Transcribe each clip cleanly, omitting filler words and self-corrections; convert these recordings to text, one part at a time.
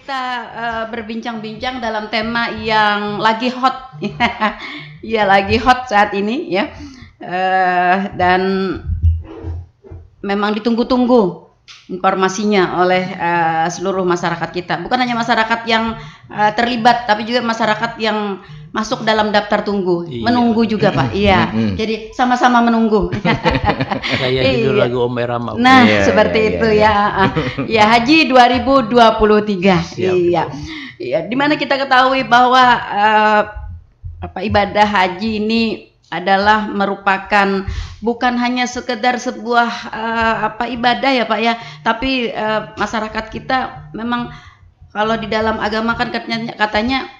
kita berbincang-bincang dalam tema yang lagi hot, ya lagi hot saat ini ya, dan memang ditunggu-tunggu informasinya oleh seluruh masyarakat kita. Bukan hanya masyarakat yang terlibat, tapi juga masyarakat yang masuk dalam daftar tunggu, menunggu juga Pak. Iya, jadi sama-sama menunggu. Kayak judul lagu Om Erama. Nah, seperti itu ya. Ya, Haji 2023. Iya. Iya, dimana kita ketahui bahwa ibadah haji ini adalah merupakan bukan hanya sekedar sebuah ibadah ya Pak ya, tapi masyarakat kita memang kalau di dalam agama kan katanya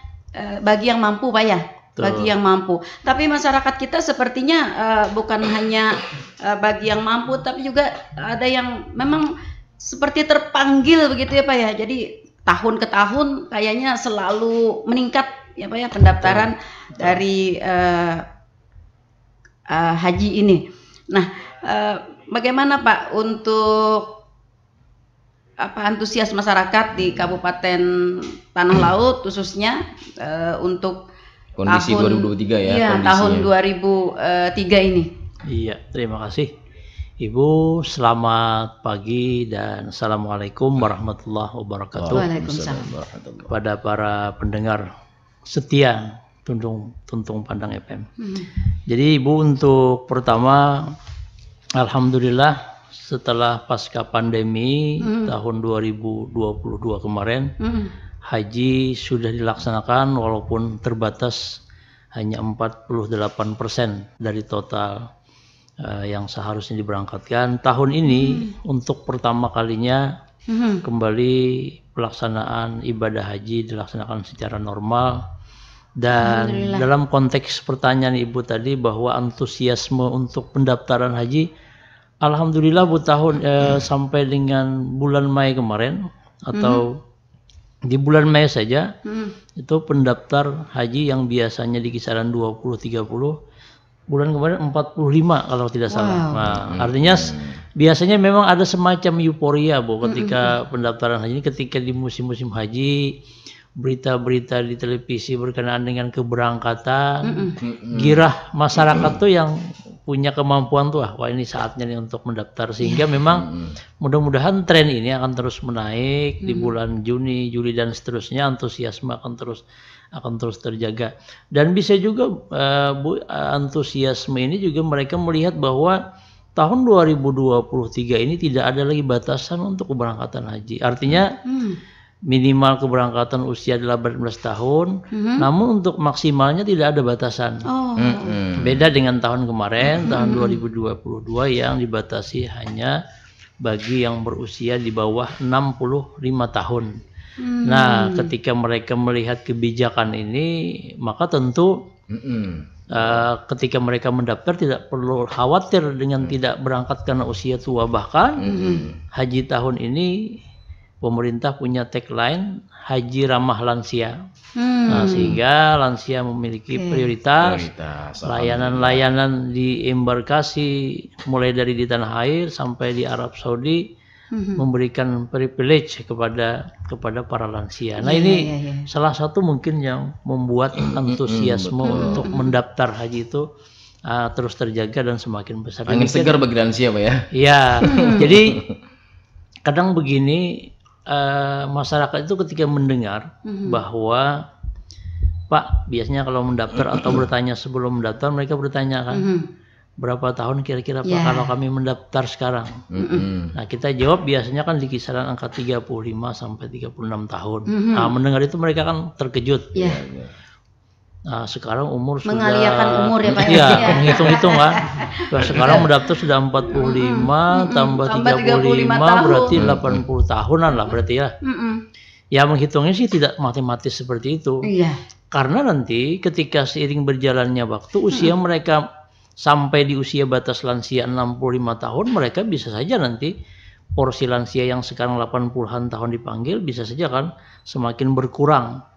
bagi yang mampu Pak ya, bagi yang mampu. Tapi masyarakat kita sepertinya bukan hanya bagi yang mampu, tapi juga ada yang memang seperti terpanggil begitu ya Pak ya. Jadi tahun ke tahun kayaknya selalu meningkat ya Pak ya pendaftaran dari haji ini. Nah, bagaimana Pak untuk antusias masyarakat di Kabupaten Tanah Laut khususnya untuk kondisi tahun 2023 ya? Iya, tahun 2003 ini. Iya, terima kasih Ibu. Selamat pagi dan Assalamualaikum warahmatullahi wabarakatuh. Waalaikumsalam. Kepada para pendengar setia Tuntung Pandang FM. Jadi Ibu, untuk pertama, alhamdulillah setelah pasca pandemi tahun 2022 kemarin, haji sudah dilaksanakan walaupun terbatas hanya 48% dari total yang seharusnya diberangkatkan. Tahun ini untuk pertama kalinya kembali pelaksanaan ibadah haji dilaksanakan secara normal. Dan dalam konteks pertanyaan Ibu tadi bahwa antusiasme untuk pendaftaran haji, alhamdulillah Bu, tahun sampai dengan bulan Mei kemarin atau di bulan Mei saja itu pendaftar haji yang biasanya di kisaran 20-30, bulan kemarin 45 kalau tidak salah. Nah, artinya biasanya memang ada semacam euforia Bu ketika pendaftaran haji ini, ketika di musim-musim haji, berita-berita di televisi berkenaan dengan keberangkatan, girah masyarakat tuh yang punya kemampuan tuh, wah ini saatnya nih untuk mendaftar, sehingga memang mudah-mudahan tren ini akan terus menaik di bulan Juni, Juli dan seterusnya. Antusiasme akan terus terjaga, dan bisa juga Bu, antusiasme ini juga mereka melihat bahwa tahun 2023 ini tidak ada lagi batasan untuk keberangkatan haji. Artinya minimal keberangkatan usia 18 tahun, namun untuk maksimalnya tidak ada batasan. Beda dengan tahun kemarin, tahun 2022 yang dibatasi hanya bagi yang berusia di bawah 65 tahun. Nah, ketika mereka melihat kebijakan ini, maka tentu ketika mereka mendaftar tidak perlu khawatir dengan tidak berangkat karena usia tua. Bahkan haji tahun ini pemerintah punya tagline haji ramah lansia. Nah, sehingga lansia memiliki prioritas, layanan-layanan di embarkasi mulai dari di tanah air sampai di Arab Saudi memberikan privilege kepada para lansia. Nah, ini salah satu mungkin yang membuat antusiasme untuk mendaftar haji itu terus terjaga dan semakin besar. Angin segar bagi lansia Pak ya? Iya. Jadi kadang begini, masyarakat itu ketika mendengar bahwa Pak, biasanya kalau mendaftar atau bertanya sebelum mendaftar, mereka bertanya kan, berapa tahun kira-kira Pak kalau kami mendaftar sekarang? Nah, kita jawab biasanya kan di kisaran angka 35 sampai 36 tahun. Nah, mendengar itu mereka kan terkejut. Nah, sekarang umur mengaliakan sudah umur ya Pak ya, menghitung-hitung kan. Nah, sekarang mendaftar sudah 45 tambah 35 berarti 80 tahunan lah berarti ya. Ya, menghitungnya sih tidak matematis seperti itu. Karena nanti ketika seiring berjalannya waktu, usia mereka sampai di usia batas lansia 65 tahun, mereka bisa saja nanti porsi lansia yang sekarang 80-an tahun dipanggil bisa saja kan semakin berkurang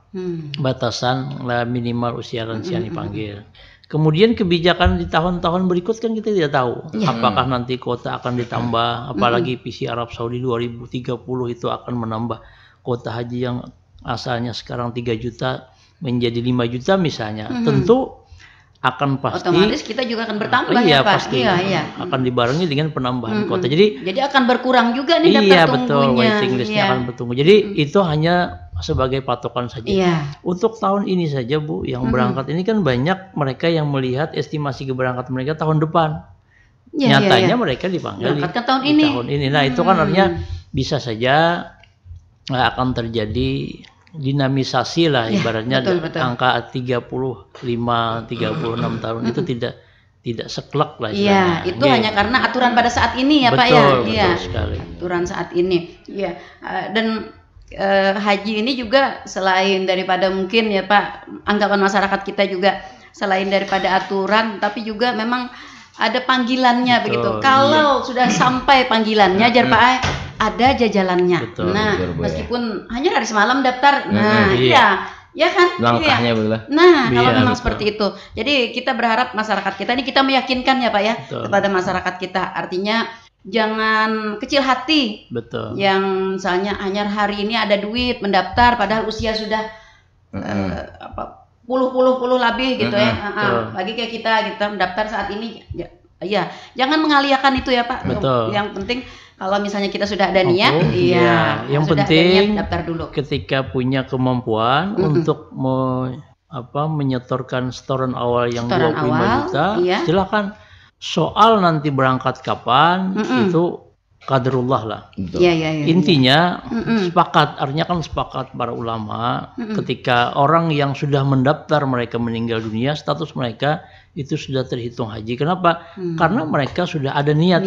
batasan minimal usia lansia dipanggil. Kemudian kebijakan di tahun-tahun berikut kan kita tidak tahu apakah nanti kuota akan ditambah, apalagi visi Arab Saudi 2030 itu akan menambah kuota haji yang asalnya sekarang 3 juta menjadi 5 juta misalnya, tentu akan pasti otomatis kita juga akan bertambah iya, ya Pak. pasti Iya. akan dibarengi dengan penambahan kuota. Jadi akan berkurang juga nih daftar iya betul, tunggunya. waiting listnya akan bertunggu. Jadi itu hanya sebagai patokan saja. Iya. Untuk tahun ini saja Bu, yang berangkat ini kan banyak mereka yang melihat estimasi keberangkatan mereka tahun depan. Nyatanya mereka dipanggil di tahun ini. Nah itu kan artinya bisa saja akan terjadi dinamisasi lah ibaratnya betul. angka 35 36 tahun itu tidak seklek lah istilahnya. Iya, itu hanya karena aturan pada saat ini ya Pak ya. Betul sekali. Aturan saat ini. Iya. Dan haji ini juga selain daripada mungkin ya Pak, anggapan masyarakat kita juga selain daripada aturan, tapi juga memang ada panggilannya begitu. Kalau sudah sampai panggilannya jar Pak, ada jajalannya. Betul, meskipun hanya dari semalam daftar. Iya. Ya kan? Langkahnya betul. Nah, kalau memang seperti itu. Jadi kita berharap masyarakat kita ini kita meyakinkan ya Pak ya kepada masyarakat kita. Artinya jangan kecil hati. Betul. Yang misalnya hanya hari ini ada duit mendaftar padahal usia sudah puluh lebih gitu ya. Bagi kayak kita mendaftar saat ini ya jangan mengalihkan itu ya Pak. Betul. Yang penting kalau misalnya kita sudah ada niat, yang penting niat, daftar dulu. Ketika punya kemampuan untuk menyetorkan setoran awal yang 25 juta, silakan. Soal nanti berangkat kapan itu qadrullah lah. Intinya sepakat, artinya kan sepakat para ulama ketika orang yang sudah mendaftar mereka meninggal dunia, status mereka itu sudah terhitung haji. Kenapa? Karena mereka sudah ada niat.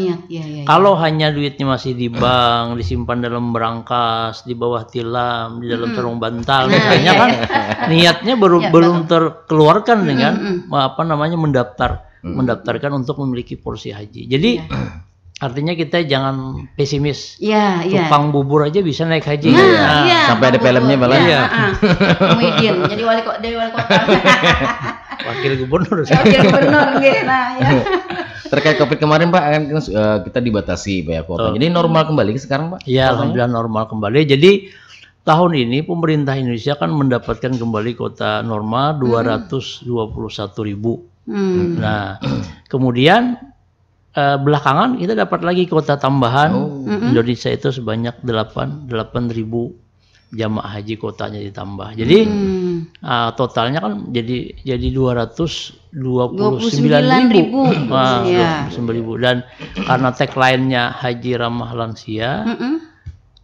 Kalau hanya duitnya masih di bank, disimpan dalam berangkas, di bawah tilam, di dalam sarung bantal, misalnya kan niatnya belum terkeluarkan dengan mendaftarkan untuk memiliki porsi haji. Jadi artinya kita jangan pesimis. Tukang bubur aja bisa naik haji. Sampai ada filmnya malah. Muhyiddin jadi wali kota. Wakil gubernur. Terkait Covid kemarin Pak, kita dibatasi Pak ya kuota. Jadi normal kembali sekarang Pak? Ya, alhamdulillah normal kembali. Jadi tahun ini pemerintah Indonesia kan mendapatkan kembali kuota normal 221.000. Nah, kemudian belakangan kita dapat lagi kuota tambahan. Indonesia itu sebanyak 8.000 jamaah haji kotanya ditambah. Jadi totalnya kan jadi 229.000. 29.000. Dan karena tagline-nya haji ramah lansia,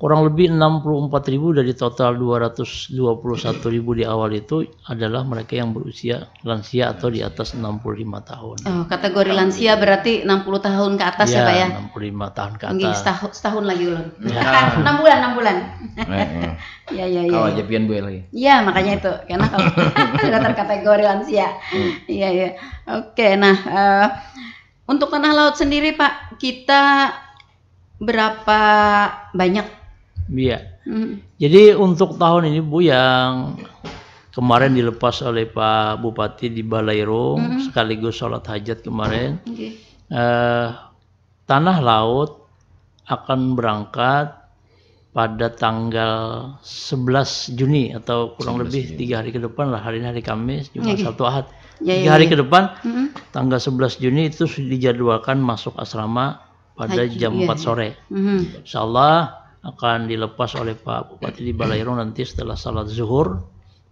kurang lebih 64.000 dari total 221.000 di awal itu adalah mereka yang berusia lansia atau di atas 65 tahun. Kategori lansia berarti 60 tahun ke atas ya Pak ya? 65 tahun ke atas. Setahun lagi ulun. 6 bulan. Ya. Aja pian gue lagi. Iya, makanya itu. Karena kalau sudah terkategori lansia. Iya. Oke, nah untuk tanah laut sendiri Pak, kita berapa banyak? Iya. Jadi untuk tahun ini Bu, yang kemarin dilepas oleh Pak Bupati di Balairung sekaligus sholat hajat kemarin, tanah laut akan berangkat pada tanggal 11 Juni atau kurang lebih 3 hari ke depan lah. Hari ini hari Kamis, Jumat, Sabtu, Ahad. 3 hari ke depan, tanggal 11 Juni itu dijadwalkan masuk asrama pada jam 4 sore. Insyaallah akan dilepas oleh Pak Bupati di Balairung nanti setelah salat zuhur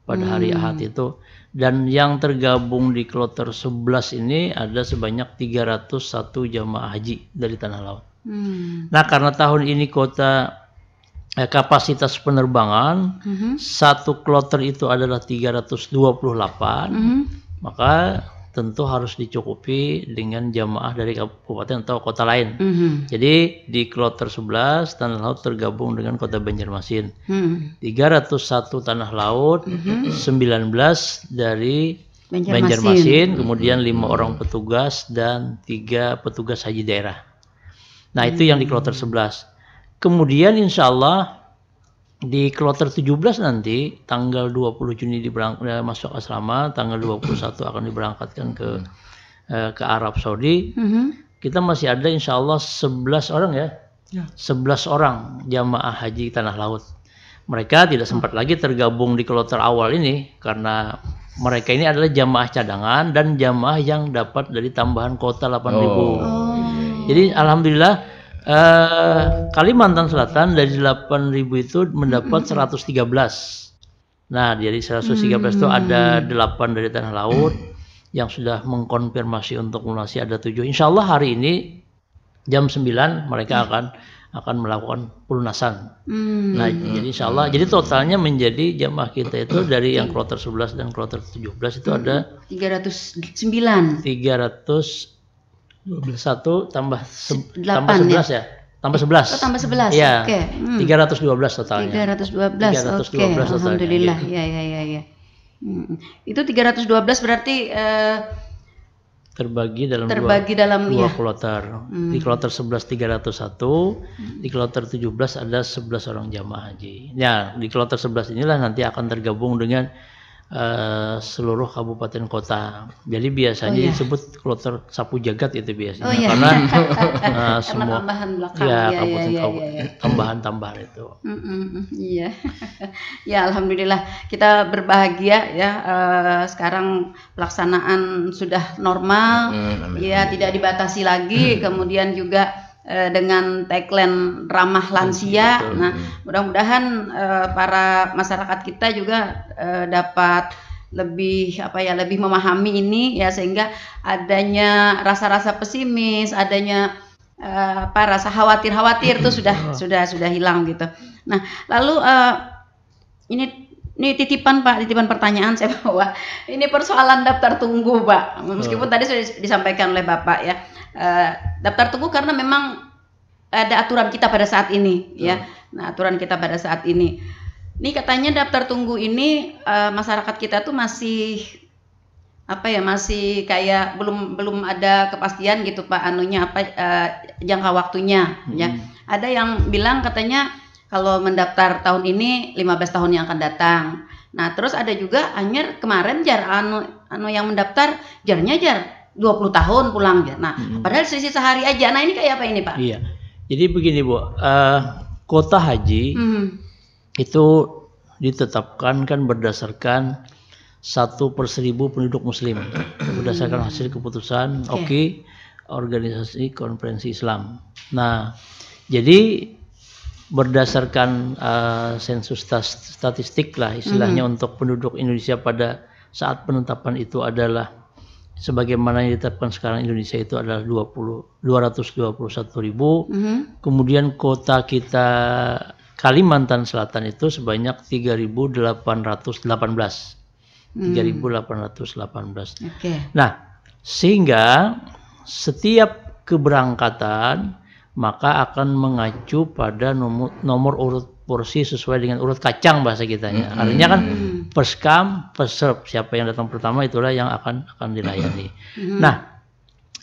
pada hari Ahad itu. Dan yang tergabung di kloter 11 ini ada sebanyak 301 jamaah haji dari tanah laut. Nah, karena tahun ini kapasitas penerbangan satu kloter itu adalah 328, maka tentu harus dicukupi dengan jamaah dari kabupaten atau kota lain. Jadi di kloter 11 tanah laut tergabung dengan kota Banjarmasin. 301 tanah laut, 19 dari Banjarmasin, kemudian 5 orang petugas dan 3 petugas haji daerah. Nah, itu yang di kloter 11. Kemudian insya Allah di kloter 17 nanti tanggal 20 Juni masuk asrama, tanggal 21 akan diberangkatkan ke Arab Saudi. Kita masih ada insya Allah 11 orang ya. 11 orang jamaah haji tanah laut. mereka tidak sempat lagi tergabung di kloter awal ini karena mereka ini adalah jamaah cadangan dan jamaah yang dapat dari tambahan kuota 8.000. Jadi alhamdulillah Kalimantan Selatan dari 8.000 itu mendapat 113. Nah, dari 113 itu ada 8 dari tanah laut yang sudah mengkonfirmasi untuk lunasi ada 7. Insya Allah hari ini jam 9 mereka akan melakukan pelunasan. Nah, jadi insya Allah, jadi totalnya menjadi jamaah kita itu dari yang kloter 11 dan kloter 17 itu ada 309. 321 tambah 11 ya? Tambah 11. Oh, tambah 11. Ya, Oke. 312 totalnya. 312. Oke. Alhamdulillah. Ya. Itu 312 berarti terbagi dalam dua kloter. Di kloter 11 301, di kloter 17 ada 11 orang jamaah haji. Ya, di kloter 11 inilah nanti akan tergabung dengan seluruh kabupaten kota. Jadi biasanya disebut kloter sapu jagat itu biasanya. Karena semua tambahan belakang. Tambahan-tambahan itu. Iya. Ya, alhamdulillah kita berbahagia ya, sekarang pelaksanaan sudah normal. Ya, tidak dibatasi lagi. Kemudian juga dengan tagline ramah lansia. Nah, mudah-mudahan para masyarakat kita juga dapat lebih lebih memahami ini ya, sehingga adanya rasa-rasa pesimis, adanya rasa khawatir itu sudah hilang gitu. Nah, lalu ini titipan Pak, titipan pertanyaan saya bawa. Ini persoalan daftar tunggu Pak. Meskipun tadi sudah disampaikan oleh Bapak ya. Daftar tunggu karena memang ada aturan kita pada saat ini ya. Nah, aturan kita pada saat ini. Ini katanya daftar tunggu ini masyarakat kita tuh masih masih kayak belum ada kepastian gitu Pak, jangka waktunya ya. Ada yang bilang katanya kalau mendaftar tahun ini 15 tahun yang akan datang. Nah, terus ada juga anyer kemarin yang mendaftar jarnya 20 tahun pulang ya. Nah, padahal selisih sehari aja. Nah, ini kayak apa ini Pak? Iya. Jadi begini Bu, kuota haji itu ditetapkan kan berdasarkan 1/1000 penduduk muslim berdasarkan hasil keputusan Organisasi Konferensi Islam. Nah, jadi berdasarkan sensus statistik lah istilahnya untuk penduduk Indonesia pada saat penetapan itu adalah sebagaimana yang ditetapkan sekarang Indonesia itu adalah 221.000. Kemudian kota kita Kalimantan Selatan itu sebanyak 3.818. 3.818. Nah, sehingga setiap keberangkatan maka akan mengacu pada nomor urut porsi sesuai dengan urut kacang bahasa kitanya. Artinya kan first come first serve, siapa yang datang pertama itulah yang akan dilayani. Nah,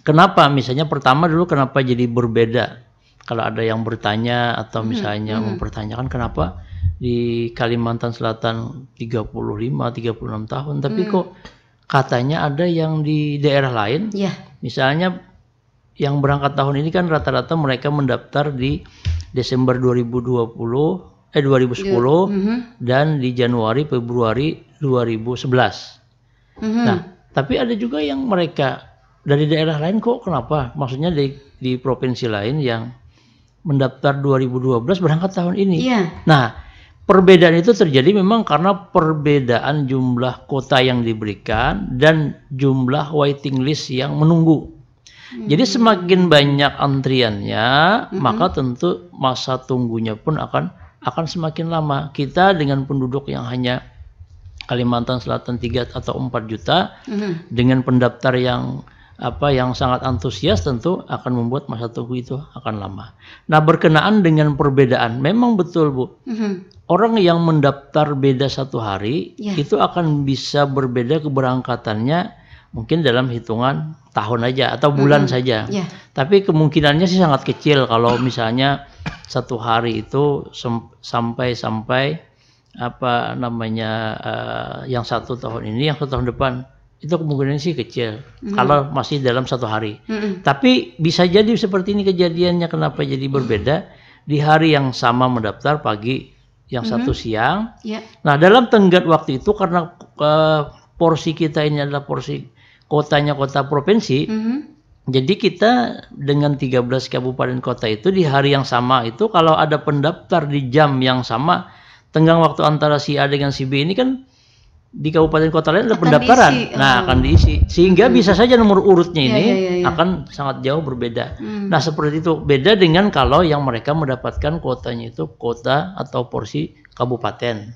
kenapa misalnya pertama dulu kenapa jadi berbeda? Kalau ada yang bertanya atau misalnya mempertanyakan kenapa di Kalimantan Selatan 35, 36 tahun, tapi kok katanya ada yang di daerah lain, misalnya yang berangkat tahun ini kan rata-rata mereka mendaftar di Desember 2010 dan di Januari Februari 2011. Nah, tapi ada juga yang mereka dari daerah lain kok kenapa? Maksudnya di provinsi lain yang mendaftar 2012 berangkat tahun ini. Nah, perbedaan itu terjadi memang karena perbedaan jumlah kuota yang diberikan dan jumlah waiting list yang menunggu. Jadi semakin banyak antriannya, maka tentu masa tunggunya pun akan semakin lama. Kita dengan penduduk yang hanya Kalimantan Selatan 3 atau 4 juta dengan pendaftar yang sangat antusias tentu akan membuat masa tunggu itu akan lama. Nah, berkenaan dengan perbedaan, memang betul Bu. Orang yang mendaftar beda 1 hari itu akan bisa berbeda keberangkatannya mungkin dalam hitungan tahun aja atau bulan saja. Tapi kemungkinannya sih sangat kecil kalau misalnya 1 hari itu sampai yang 1 tahun ini, yang 1 tahun depan. Itu kemungkinan sih kecil kalau masih dalam 1 hari. Tapi bisa jadi seperti ini kejadiannya. Kenapa jadi berbeda? Di hari yang sama mendaftar pagi yang satu siang. Ya. Nah, dalam tenggat waktu itu karena porsi kita ini adalah porsi kotanya kota provinsi, jadi kita dengan 13 kabupaten kota itu di hari yang sama itu kalau ada pendaftar di jam yang sama, tenggang waktu antara si A dengan si B ini kan di kabupaten kota lain ada pendaftaran. Diisi. Nah, akan diisi. Sehingga bisa saja nomor urutnya ini Ya. akan sangat jauh berbeda. Nah, seperti itu. Beda dengan kalau yang mereka mendapatkan kuotanya itu kota atau porsi kabupaten.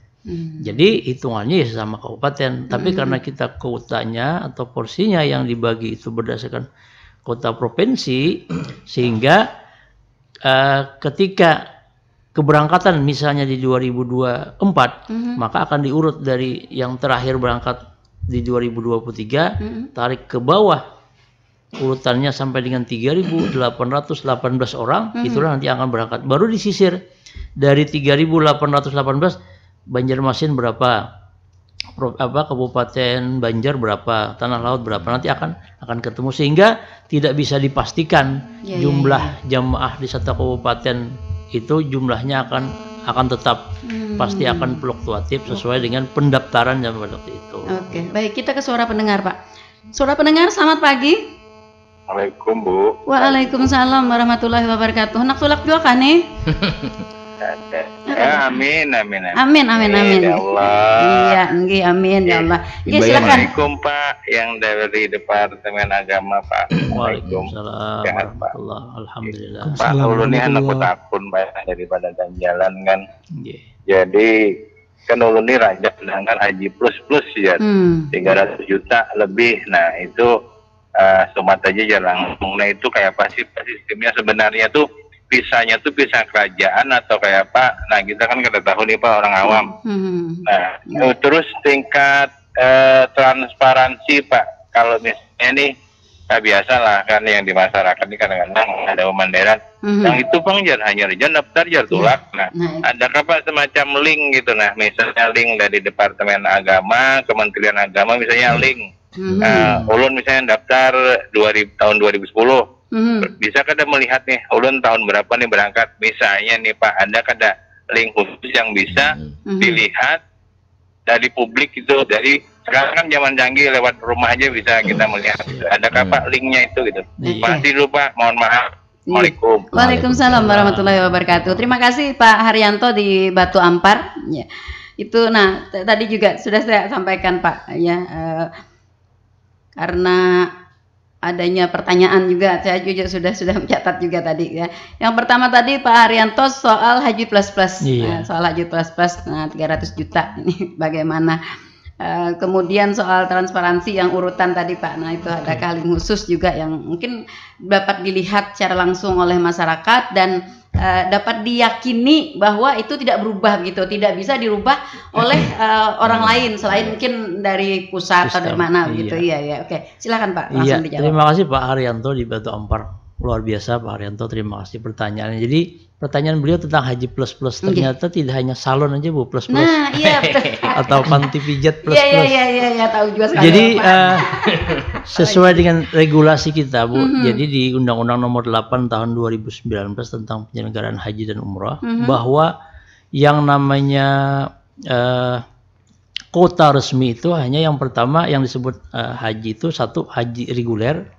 Jadi hitungannya ya sama kabupaten. Tapi karena kita kuotanya atau porsinya yang dibagi itu berdasarkan kota provinsi, sehingga ketika keberangkatan misalnya di 2024, maka akan diurut dari yang terakhir berangkat di 2023, tarik ke bawah urutannya sampai dengan 3.818 orang, itulah nanti akan berangkat. Baru disisir dari 3.818 Banjarmasin berapa, Kabupaten Banjar berapa, Tanah Laut berapa, nanti akan ketemu, sehingga tidak bisa dipastikan jumlah jamaah di satu kabupaten itu jumlahnya akan tetap pasti akan fluktuatif sesuai dengan pendaftaran jam pada waktu itu. Oke, baik, kita ke suara pendengar, Pak. Suara pendengar, selamat pagi. Assalamualaikum, Bu. Waalaikumsalam warahmatullahi wabarakatuh. Nak tulak juga kan nih? Ya, amin. Amin. Ya Allah. Iya, nggih, amin ya Allah. Ya, silakan. Assalamualaikum, Pak, yang dari Departemen Agama, Pak. Waalaikumsalam warahmatullahi. Alhamdulillah. Pak, ulun ini anak takun Pak daripada ganjalan kan. Jadi kan ulun ini raja dengan haji plus ya, 300 juta lebih. Nah itu somat aja jarang. Nah itu kayak apa sih sistemnya sebenarnya tuh? Pisahnya tuh pisah kerajaan atau kayak apa? Nah kita kan kada tahu nih Pak, orang awam. Nah terus tingkat transparansi Pak, kalau misalnya nih biasa lah kan yang di masyarakat ini kadang-kadang ada pemandiran yang itu Bang hanya daftar tulak. Nah adakah Pak semacam link gitu, nah misalnya link dari Departemen Agama, Kementerian Agama misalnya link ulun misalnya daftar tahun 2010, bisa kada melihat nih ulun tahun berapa nih berangkat misalnya nih Pak, ada kada link khusus yang bisa dilihat dari publik itu, dari sekarang kan zaman canggih lewat rumah aja bisa kita melihat, adakah Pak linknya itu gitu. Masih lupa, mohon maaf. Assalamualaikum. Waalaikumsalam warahmatullahi wabarakatuh. Terima kasih Pak Haryanto di Batu Ampar. Ya. Itu, nah tadi juga sudah saya sampaikan Pak, ya karena adanya pertanyaan juga, saya juga sudah mencatat juga tadi ya. Yang pertama tadi Pak Haryanto soal haji plus plus, soal haji plus plus, nah 300 juta ini bagaimana? Kemudian soal transparansi yang urutan tadi Pak, nah itu ada kali khusus juga yang mungkin dapat dilihat secara langsung oleh masyarakat dan dapat diyakini bahwa itu tidak berubah gitu, tidak bisa dirubah oleh orang lain selain mungkin dari pusat atau dari mana gitu. Iya. Oke, silakan Pak, langsung dijawab. Terima kasih Pak Haryanto di Batu Ampar, luar biasa Pak Haryanto, terima kasih pertanyaannya. Jadi pertanyaan beliau tentang haji plus plus, ternyata tidak hanya salon aja Bu plus plus. Nah, iya betul. Atau panti pijat plus plus. Iya, tahu juga sekali. Jadi sesuai dengan regulasi kita Bu, jadi di Undang-Undang Nomor 8 Tahun 2019 tentang penyelenggaraan haji dan umrah, bahwa yang namanya kota resmi itu hanya yang pertama yang disebut haji itu, satu haji reguler,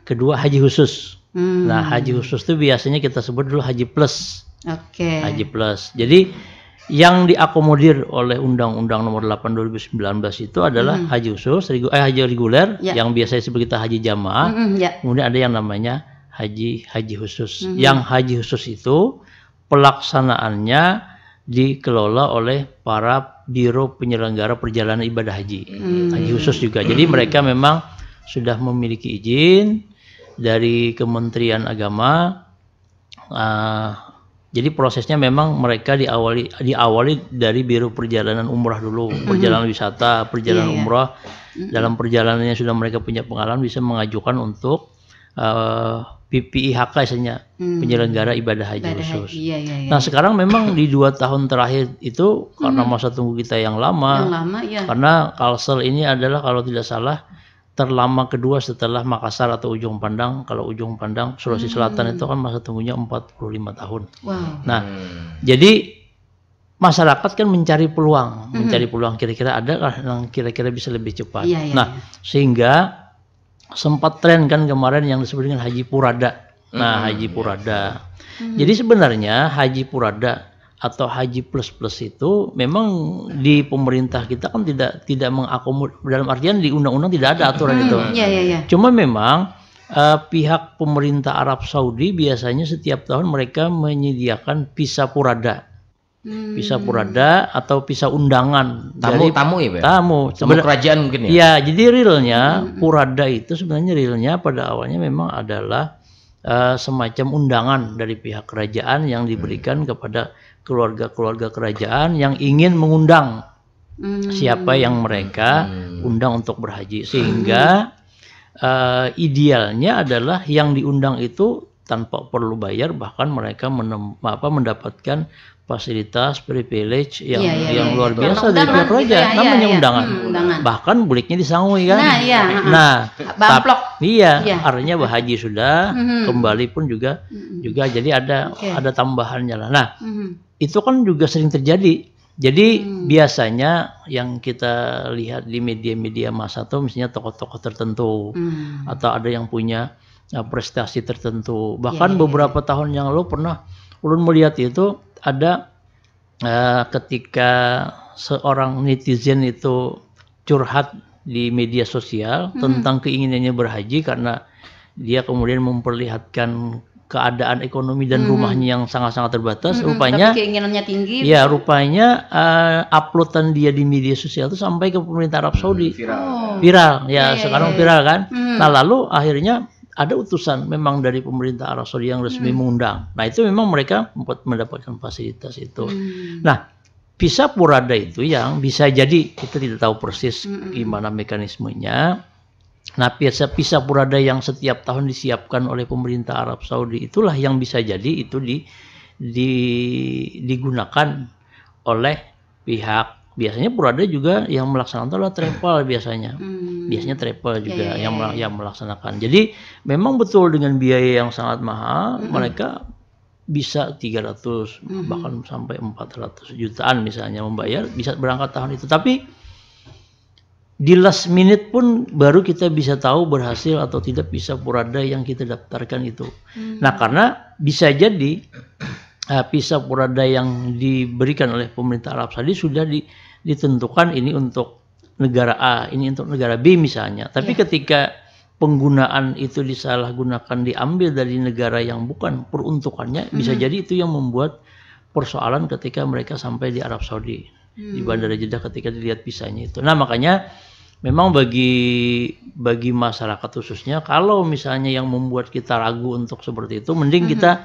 kedua haji khusus. Nah haji khusus itu biasanya kita sebut dulu haji plus. Haji plus. Jadi yang diakomodir oleh Undang-Undang Nomor 8 2019 itu adalah haji khusus, haji reguler, yang biasanya disebut kita haji jamaah. Kemudian ada yang namanya haji khusus. Yang haji khusus itu pelaksanaannya dikelola oleh para biro penyelenggara perjalanan ibadah haji. Haji khusus juga. Jadi mereka memang sudah memiliki izin dari Kementerian Agama. Jadi prosesnya memang mereka diawali dari biro perjalanan umrah dulu, perjalanan wisata, perjalanan umrah. Dalam perjalanannya sudah mereka punya pengalaman, bisa mengajukan untuk PPIHK misalnya, penyelenggara ibadah haji khusus. Nah sekarang memang di 2 tahun terakhir itu karena masa tunggu kita yang lama, karena Kalsel ini adalah kalau tidak salah terlama kedua setelah Makassar atau Ujung Pandang. Kalau Ujung Pandang Sulawesi Selatan itu kan masa tunggunya 45 tahun. Nah jadi masyarakat kan mencari peluang, kira-kira ada lah yang kira-kira bisa lebih cepat. Nah, sehingga sempat tren kan kemarin yang disebut dengan Haji Purada. Nah, Haji Purada. Jadi sebenarnya Haji Purada atau Haji Plus itu memang di pemerintah kita kan tidak mengakomodir, dalam artian di undang-undang tidak ada aturan itu. Cuma memang pihak pemerintah Arab Saudi biasanya setiap tahun mereka menyediakan visa Purada. Visa Purada atau visa undangan tamu ya Pak? Tamu kerajaan mungkin ya? Ya, jadi realnya Purada itu sebenarnya realnya pada awalnya memang adalah semacam undangan dari pihak kerajaan yang diberikan kepada keluarga-keluarga kerajaan yang ingin mengundang siapa yang mereka undang untuk berhaji, sehingga idealnya adalah yang diundang itu tanpa perlu bayar, bahkan mereka mendapatkan fasilitas privilege yang luar biasa dari pihak kerajaan, namanya undangan. Bahkan buliknya disangui kan. Artinya haji sudah, kembali pun juga jadi ada tambahannya lah. Nah, itu kan juga sering terjadi. Jadi biasanya yang kita lihat di media-media massa tuh misalnya tokoh-tokoh tertentu atau ada yang punya prestasi tertentu. Bahkan beberapa tahun yang lalu pernah ulun melihat itu ada ketika seorang netizen itu curhat di media sosial tentang keinginannya berhaji karena dia kemudian memperlihatkan keadaan ekonomi dan rumahnya yang sangat-sangat terbatas. Rupanya tapi keinginannya tinggi. Ya, rupanya uploadan dia di media sosial itu sampai ke pemerintah Arab Saudi. Viral. Sekarang viral kan. Nah, lalu akhirnya ada utusan memang dari pemerintah Arab Saudi yang resmi mengundang. Nah, itu memang mereka mendapatkan fasilitas itu. Nah, visa Purada itu yang bisa jadi kita tidak tahu persis gimana mekanismenya. Nah, visa Purada yang setiap tahun disiapkan oleh pemerintah Arab Saudi itulah yang bisa jadi itu digunakan oleh pihak. Biasanya Purada juga yang melaksanakan adalah travel biasanya. Biasanya travel juga yang melaksanakan. Jadi memang betul dengan biaya yang sangat mahal, mereka bisa 300 bahkan sampai 400 jutaan misalnya membayar, bisa berangkat tahun itu. Tapi di last minute pun baru kita bisa tahu berhasil atau tidak visa Purada yang kita daftarkan itu. Nah, karena bisa jadi visa Purada yang diberikan oleh pemerintah Arab Saudi sudah ditentukan ini untuk negara A, ini untuk negara B misalnya. Tapi ketika penggunaan itu disalahgunakan, diambil dari negara yang bukan peruntukannya, bisa jadi itu yang membuat persoalan ketika mereka sampai di Arab Saudi, di Bandara Jeddah ketika dilihat visanya itu. Nah, makanya memang bagi masyarakat khususnya, kalau misalnya yang membuat kita ragu untuk seperti itu, mending kita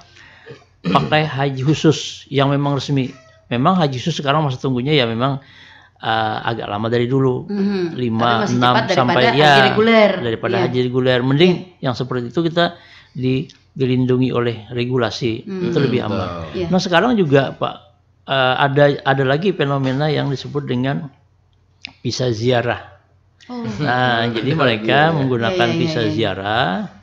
pakai haji khusus yang memang resmi. Memang haji khusus sekarang masa tunggunya ya memang agak lama dari dulu, 5, 6 sampai haji reguler. Daripada haji reguler, mending yang seperti itu kita dilindungi oleh regulasi, itu lebih aman. Nah, sekarang juga Pak, ada lagi fenomena yang disebut dengan visa ziarah. Nah, jadi mereka menggunakan visa ziarah,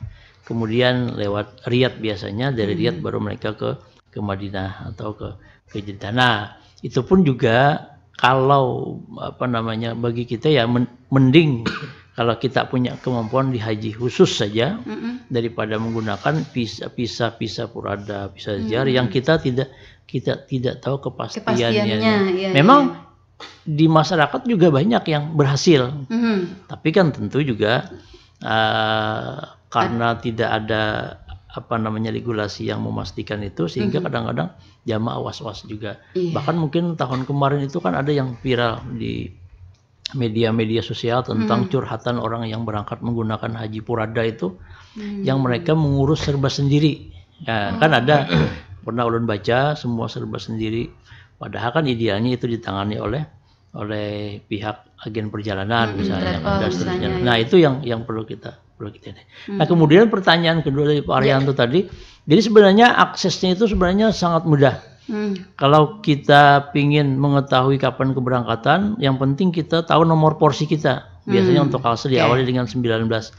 kemudian lewat Riyadh biasanya, dari Riyadh baru mereka ke Madinah atau ke Jeddah. Nah, itu pun juga kalau bagi kita ya mending kalau kita punya kemampuan di haji khusus saja daripada menggunakan visa Purada, visa ziarah yang kita tidak tahu kepastiannya. Memang di masyarakat juga banyak yang berhasil, tapi kan tentu juga karena tidak ada regulasi yang memastikan itu, sehingga kadang-kadang jamaah was-was juga. Bahkan mungkin tahun kemarin itu kan ada yang viral di media-media sosial tentang curhatan orang yang berangkat menggunakan haji Purada itu, yang mereka mengurus serba sendiri. Ya, kan ada pernah ulun baca semua serba sendiri, padahal kan idealnya itu ditangani oleh pihak agen perjalanan misalnya. Nah, itu yang perlu kita Nah, kemudian pertanyaan kedua dari Pak Arianto tadi, jadi sebenarnya aksesnya itu sebenarnya sangat mudah. Kalau kita ingin mengetahui kapan keberangkatan, yang penting kita tahu nomor porsi kita. Biasanya untuk kalse diawali dengan 1900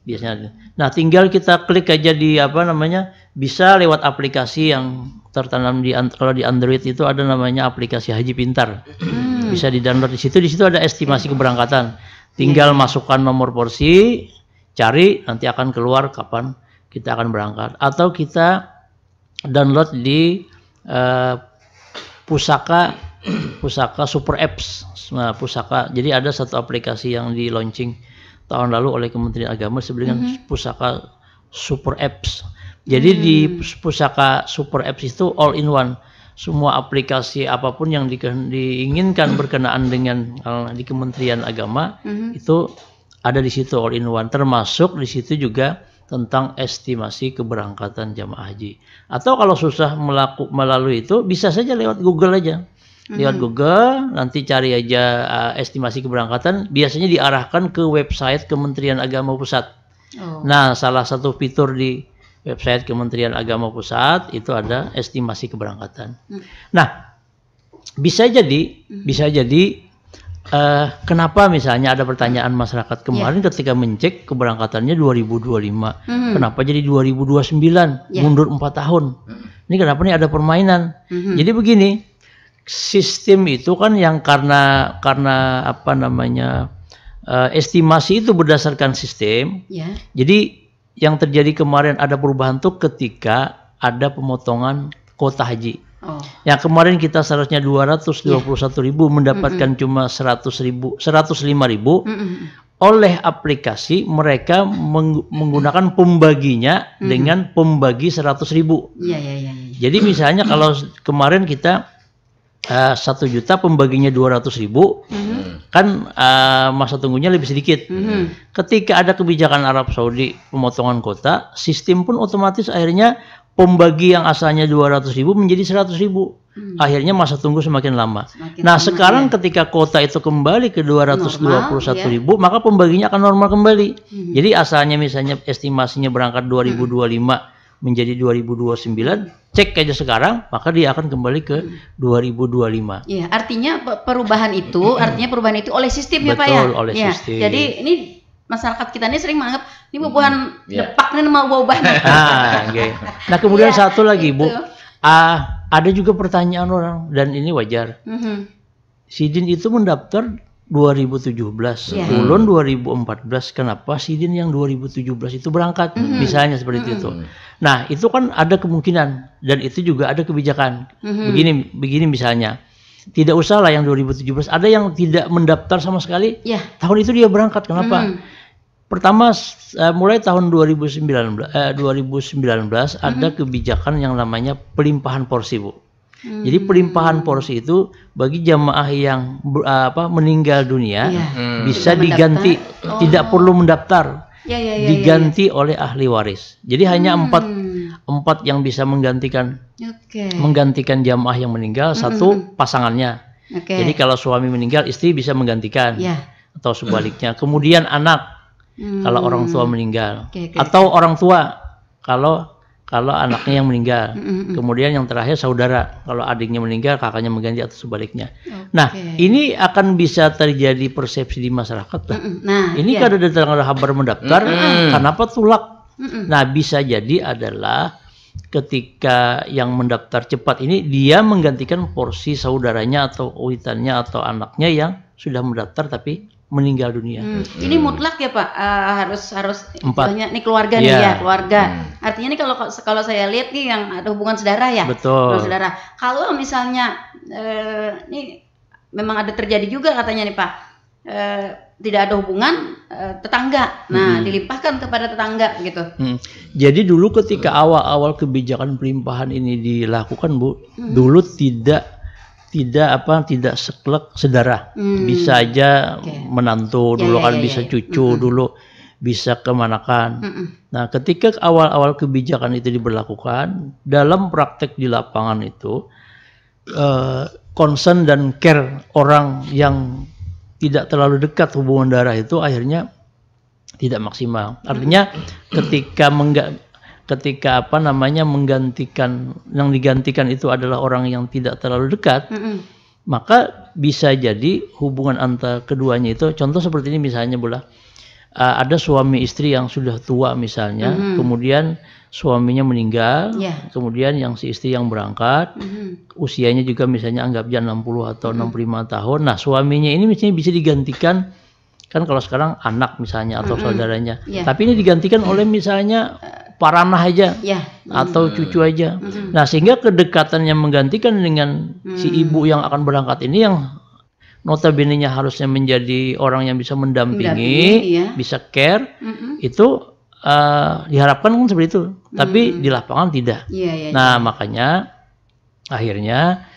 biasanya. Nah, tinggal kita klik aja di bisa lewat aplikasi yang tertanam kalau di Android itu ada namanya aplikasi Haji Pintar. Bisa di-download di situ. Di situ ada estimasi keberangkatan. Tinggal masukkan nomor porsi, cari, nanti akan keluar kapan kita akan berangkat. Atau kita download di Pusaka Super Apps. Nah, Pusaka. Jadi ada satu aplikasi yang di launching tahun lalu oleh Kementerian Agama sebenarnya Pusaka Super Apps. Jadi di Pusaka Super Apps itu all in one. Semua aplikasi apapun yang diinginkan berkenaan dengan di Kementerian Agama itu ada di situ all in one. Termasuk di situ juga tentang estimasi keberangkatan jamaah haji. Atau kalau susah melalui itu bisa saja lewat Google aja. Lewat Google nanti cari aja estimasi keberangkatan. Biasanya diarahkan ke website Kementerian Agama Pusat. Nah, salah satu fitur di website Kementerian Agama Pusat itu ada estimasi keberangkatan. Nah, bisa jadi kenapa misalnya ada pertanyaan masyarakat kemarin ketika mencek keberangkatannya 2025, kenapa jadi 2029, mundur 4 tahun. Ini kenapa nih ada permainan? Jadi begini, sistem itu kan yang karena apa namanya estimasi itu berdasarkan sistem. Jadi yang terjadi kemarin ada perubahan tuh ketika ada pemotongan kuota haji. Yang kemarin kita seharusnya 221.000 mendapatkan cuma 105.000. Oleh aplikasi mereka menggunakan pembaginya dengan pembagi 100.000. Jadi misalnya kalau kemarin kita 1 juta pembaginya 200.000, kan masa tunggunya lebih sedikit. Ketika ada kebijakan Arab Saudi pemotongan kuota, sistem pun otomatis akhirnya pembagi yang asalnya 200.000 menjadi 100.000. Akhirnya masa tunggu semakin lama. Nah, sekarang ketika kuota itu kembali ke 221.000, maka pembaginya akan normal kembali. Jadi asalnya misalnya estimasinya berangkat 2025 menjadi 2029, cek aja sekarang, maka dia akan kembali ke 2025. Iya, artinya perubahan itu oleh sistem ya Pak ya? Betul, oleh sistem. Jadi ini masyarakat kita ini sering menganggap ini bubuhan depak nih mau ubah. Nah, kemudian satu lagi Bu, ada juga pertanyaan orang dan ini wajar. Sidin itu mendaftar 2017, Ulun 2014, kenapa Sidin yang 2017 itu berangkat? Misalnya seperti itu. Nah, itu kan ada kemungkinan dan itu juga ada kebijakan. Begini misalnya, tidak usahlah yang 2017, ada yang tidak mendaftar sama sekali. Tahun itu dia berangkat, kenapa? Pertama, mulai tahun 2019 ada kebijakan yang namanya pelimpahan porsi, Bu. Jadi pelimpahan porsi itu bagi jamaah yang meninggal dunia bisa diganti, tidak perlu mendaftar, diganti oleh ahli waris. Jadi hanya empat yang bisa menggantikan jamaah yang meninggal, satu pasangannya. Jadi kalau suami meninggal, istri bisa menggantikan, atau sebaliknya. Kemudian anak kalau orang tua meninggal, atau orang tua kalau anaknya yang meninggal. Kemudian yang terakhir saudara, kalau adiknya meninggal kakaknya mengganti atau sebaliknya. Nah, ini akan bisa terjadi persepsi di masyarakat. Ini kada datang ada kabar mendaftar, kenapa tulak? Nah, bisa jadi adalah ketika yang mendaftar cepat ini dia menggantikan porsi saudaranya atau witannya atau anaknya yang sudah mendaftar tapi meninggal dunia. Ini mutlak ya Pak, harus banyak nih keluarga nih ya, keluarga. Artinya nih kalau saya lihat nih yang ada hubungan saudara ya. Betul. Saudara. Kalau misalnya ini memang ada terjadi juga katanya nih Pak, tidak ada hubungan tetangga. Nah, dilimpahkan kepada tetangga gitu. Jadi dulu ketika awal-awal kebijakan pelimpahan ini dilakukan, Bu, dulu tidak seklek saudara, bisa aja menantu dulu bisa cucu dulu, bisa kemanakan. Nah, ketika awal-awal kebijakan itu diberlakukan, dalam praktek di lapangan itu concern dan care orang yang tidak terlalu dekat hubungan darah itu akhirnya tidak maksimal. Artinya ketika menggantikan, yang digantikan itu adalah orang yang tidak terlalu dekat, maka bisa jadi hubungan antara keduanya itu, contoh seperti ini misalnya ada suami istri yang sudah tua misalnya, kemudian suaminya meninggal, kemudian yang si istri yang berangkat, usianya juga misalnya anggapnya 60 atau 65 tahun. Nah, suaminya ini misalnya bisa digantikan, kan kalau sekarang anak misalnya atau saudaranya. Tapi ini digantikan oleh misalnya paranah aja atau cucu aja. Nah, sehingga kedekatan yang menggantikan dengan si ibu yang akan berangkat ini yang notabene-nya harusnya menjadi orang yang bisa mendampingi, bisa care, itu diharapkan kan seperti itu, tapi di lapangan tidak. Nah, makanya akhirnya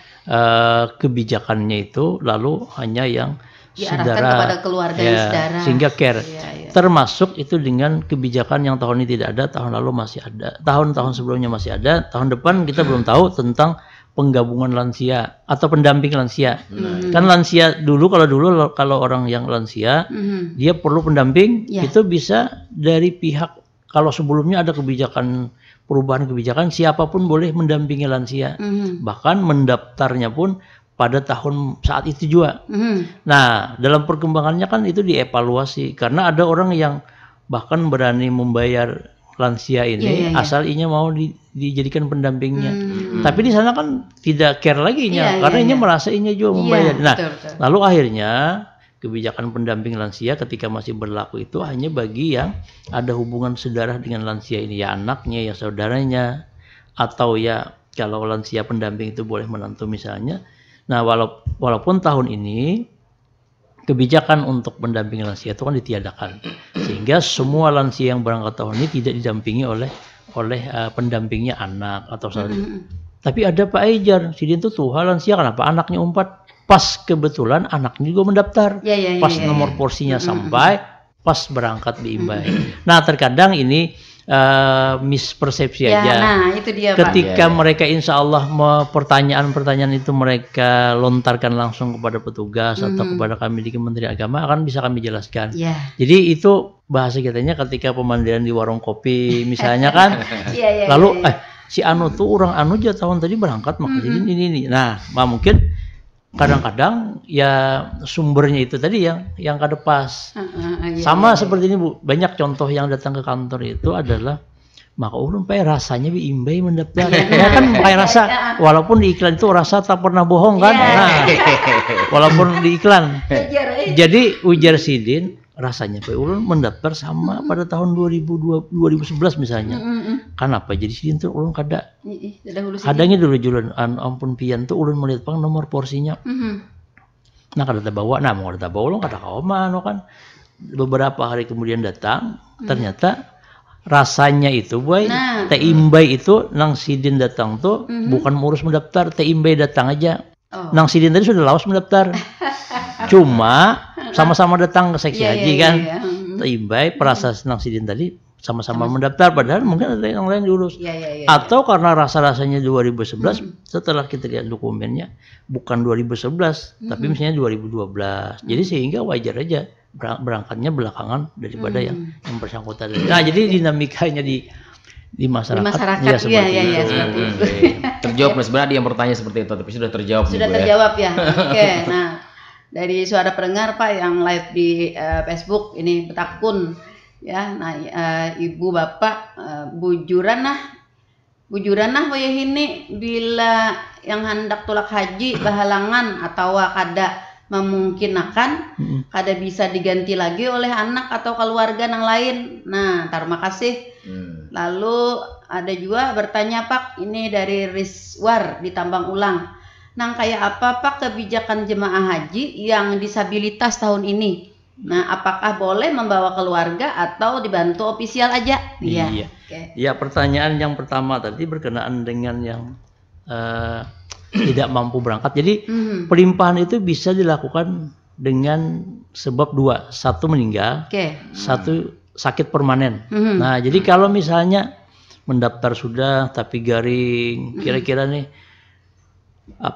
kebijakannya itu lalu hanya yang diarahkan kepada keluarga yang saudara, sehingga care. Termasuk itu dengan kebijakan yang tahun ini tidak ada, tahun lalu masih ada, tahun-tahun sebelumnya masih ada, tahun depan kita belum tahu tentang penggabungan lansia atau pendamping lansia. Kan lansia dulu kalau orang yang lansia dia perlu pendamping, itu bisa dari pihak, kalau sebelumnya ada kebijakan, perubahan kebijakan, siapapun boleh mendampingi lansia. Bahkan mendaftarnya pun pada tahun saat itu juga. Nah, dalam perkembangannya kan itu dievaluasi karena ada orang yang bahkan berani membayar lansia ini asal inya mau dijadikan pendampingnya. Tapi di sana kan tidak care lagi karena inya merasa inya juga membayar. Nah, betul. Lalu akhirnya kebijakan pendamping lansia ketika masih berlaku itu hanya bagi yang ada hubungan sedarah dengan lansia ini, ya anaknya, ya saudaranya, atau ya kalau lansia pendamping itu boleh menantu misalnya. Nah, walaupun tahun ini kebijakan untuk pendamping lansia itu kan ditiadakan, sehingga semua lansia yang berangkat tahun ini tidak didampingi oleh pendampingnya anak atau saudara. Tapi ada Pak Ejar, sidin itu Tuhan lansia, kenapa anaknya umpat? Pas kebetulan anaknya juga mendaftar, pas nomor porsinya sampai, pas berangkat di Imbai. Nah, terkadang ini mispersepsi aja. Nah, itu dia, ketika mereka insya Allah pertanyaan-pertanyaan itu mereka lontarkan langsung kepada petugas atau kepada kami di Kementerian Agama, akan bisa kami jelaskan. Jadi itu bahasa kitanya ketika pemanggilan di warung kopi misalnya kan, lalu si Anu tuh orang Anu aja tahun tadi berangkat makanya ini. Nah, mungkin kadang-kadang ya sumbernya itu tadi yang kada pas. Sama seperti ini Bu, banyak contoh yang datang ke kantor itu adalah maka ulun pakai rasanya bi Imbai mendaftar. Ya kan pakai rasa, walaupun di iklan itu rasa tak pernah bohong kan. Nah, walaupun di iklan. Jadi ujar sidin rasanya Pak ulun mendaftar sama pada tahun 2011 misalnya. Kenapa jadi sidin tuh ulun kada hadangnya dulu jualan ampun pian tuh ulun melihat pang nomor porsinya. Nah kada bawa, nah mau kada bawa ulun kada kaoman kan. Beberapa hari kemudian datang, ternyata rasanya itu boy, Teh Imbai itu nang sidin datang tuh bukan mengurus mendaftar, Teh Imbai datang aja. Nang sidin tadi sudah lawas mendaftar. Cuma sama-sama datang ke seksi haji kan. Teh Imbai perasa nang sidin tadi sama-sama mendaftar, padahal mungkin ada yang lain diurus. Atau karena rasa-rasanya 2011, setelah kita lihat dokumennya bukan 2011, tapi misalnya 2012. Jadi sehingga wajar aja berangkatnya belakangan daripada yang bersangkutan. Nah, jadi dinamikanya di masyarakat ya, seperti itu. Terjawab sebenarnya yang bertanya seperti itu, tapi sudah terjawab. Sudah terjawab ya. Oke, nah dari suara pendengar Pak yang live di Facebook ini Betakun. Ya, nah ibu bapak bujuran nah wayah ini bila yang hendak tulak haji bahalangan atau kada memungkinkan kada bisa diganti lagi oleh anak atau keluarga yang lain. Nah, terima kasih. Lalu ada juga bertanya Pak, ini dari Rizwar di Tambang Ulang. Nang kayak apa Pak kebijakan jemaah haji yang disabilitas tahun ini? Nah, apakah boleh membawa keluarga atau dibantu ofisial aja? Iya. Ya, pertanyaan yang pertama tadi berkenaan dengan yang tidak mampu berangkat. Jadi pelimpahan itu bisa dilakukan dengan sebab dua, satu meninggal, satu sakit permanen. Nah, jadi kalau misalnya mendaftar sudah tapi garing, kira-kira nih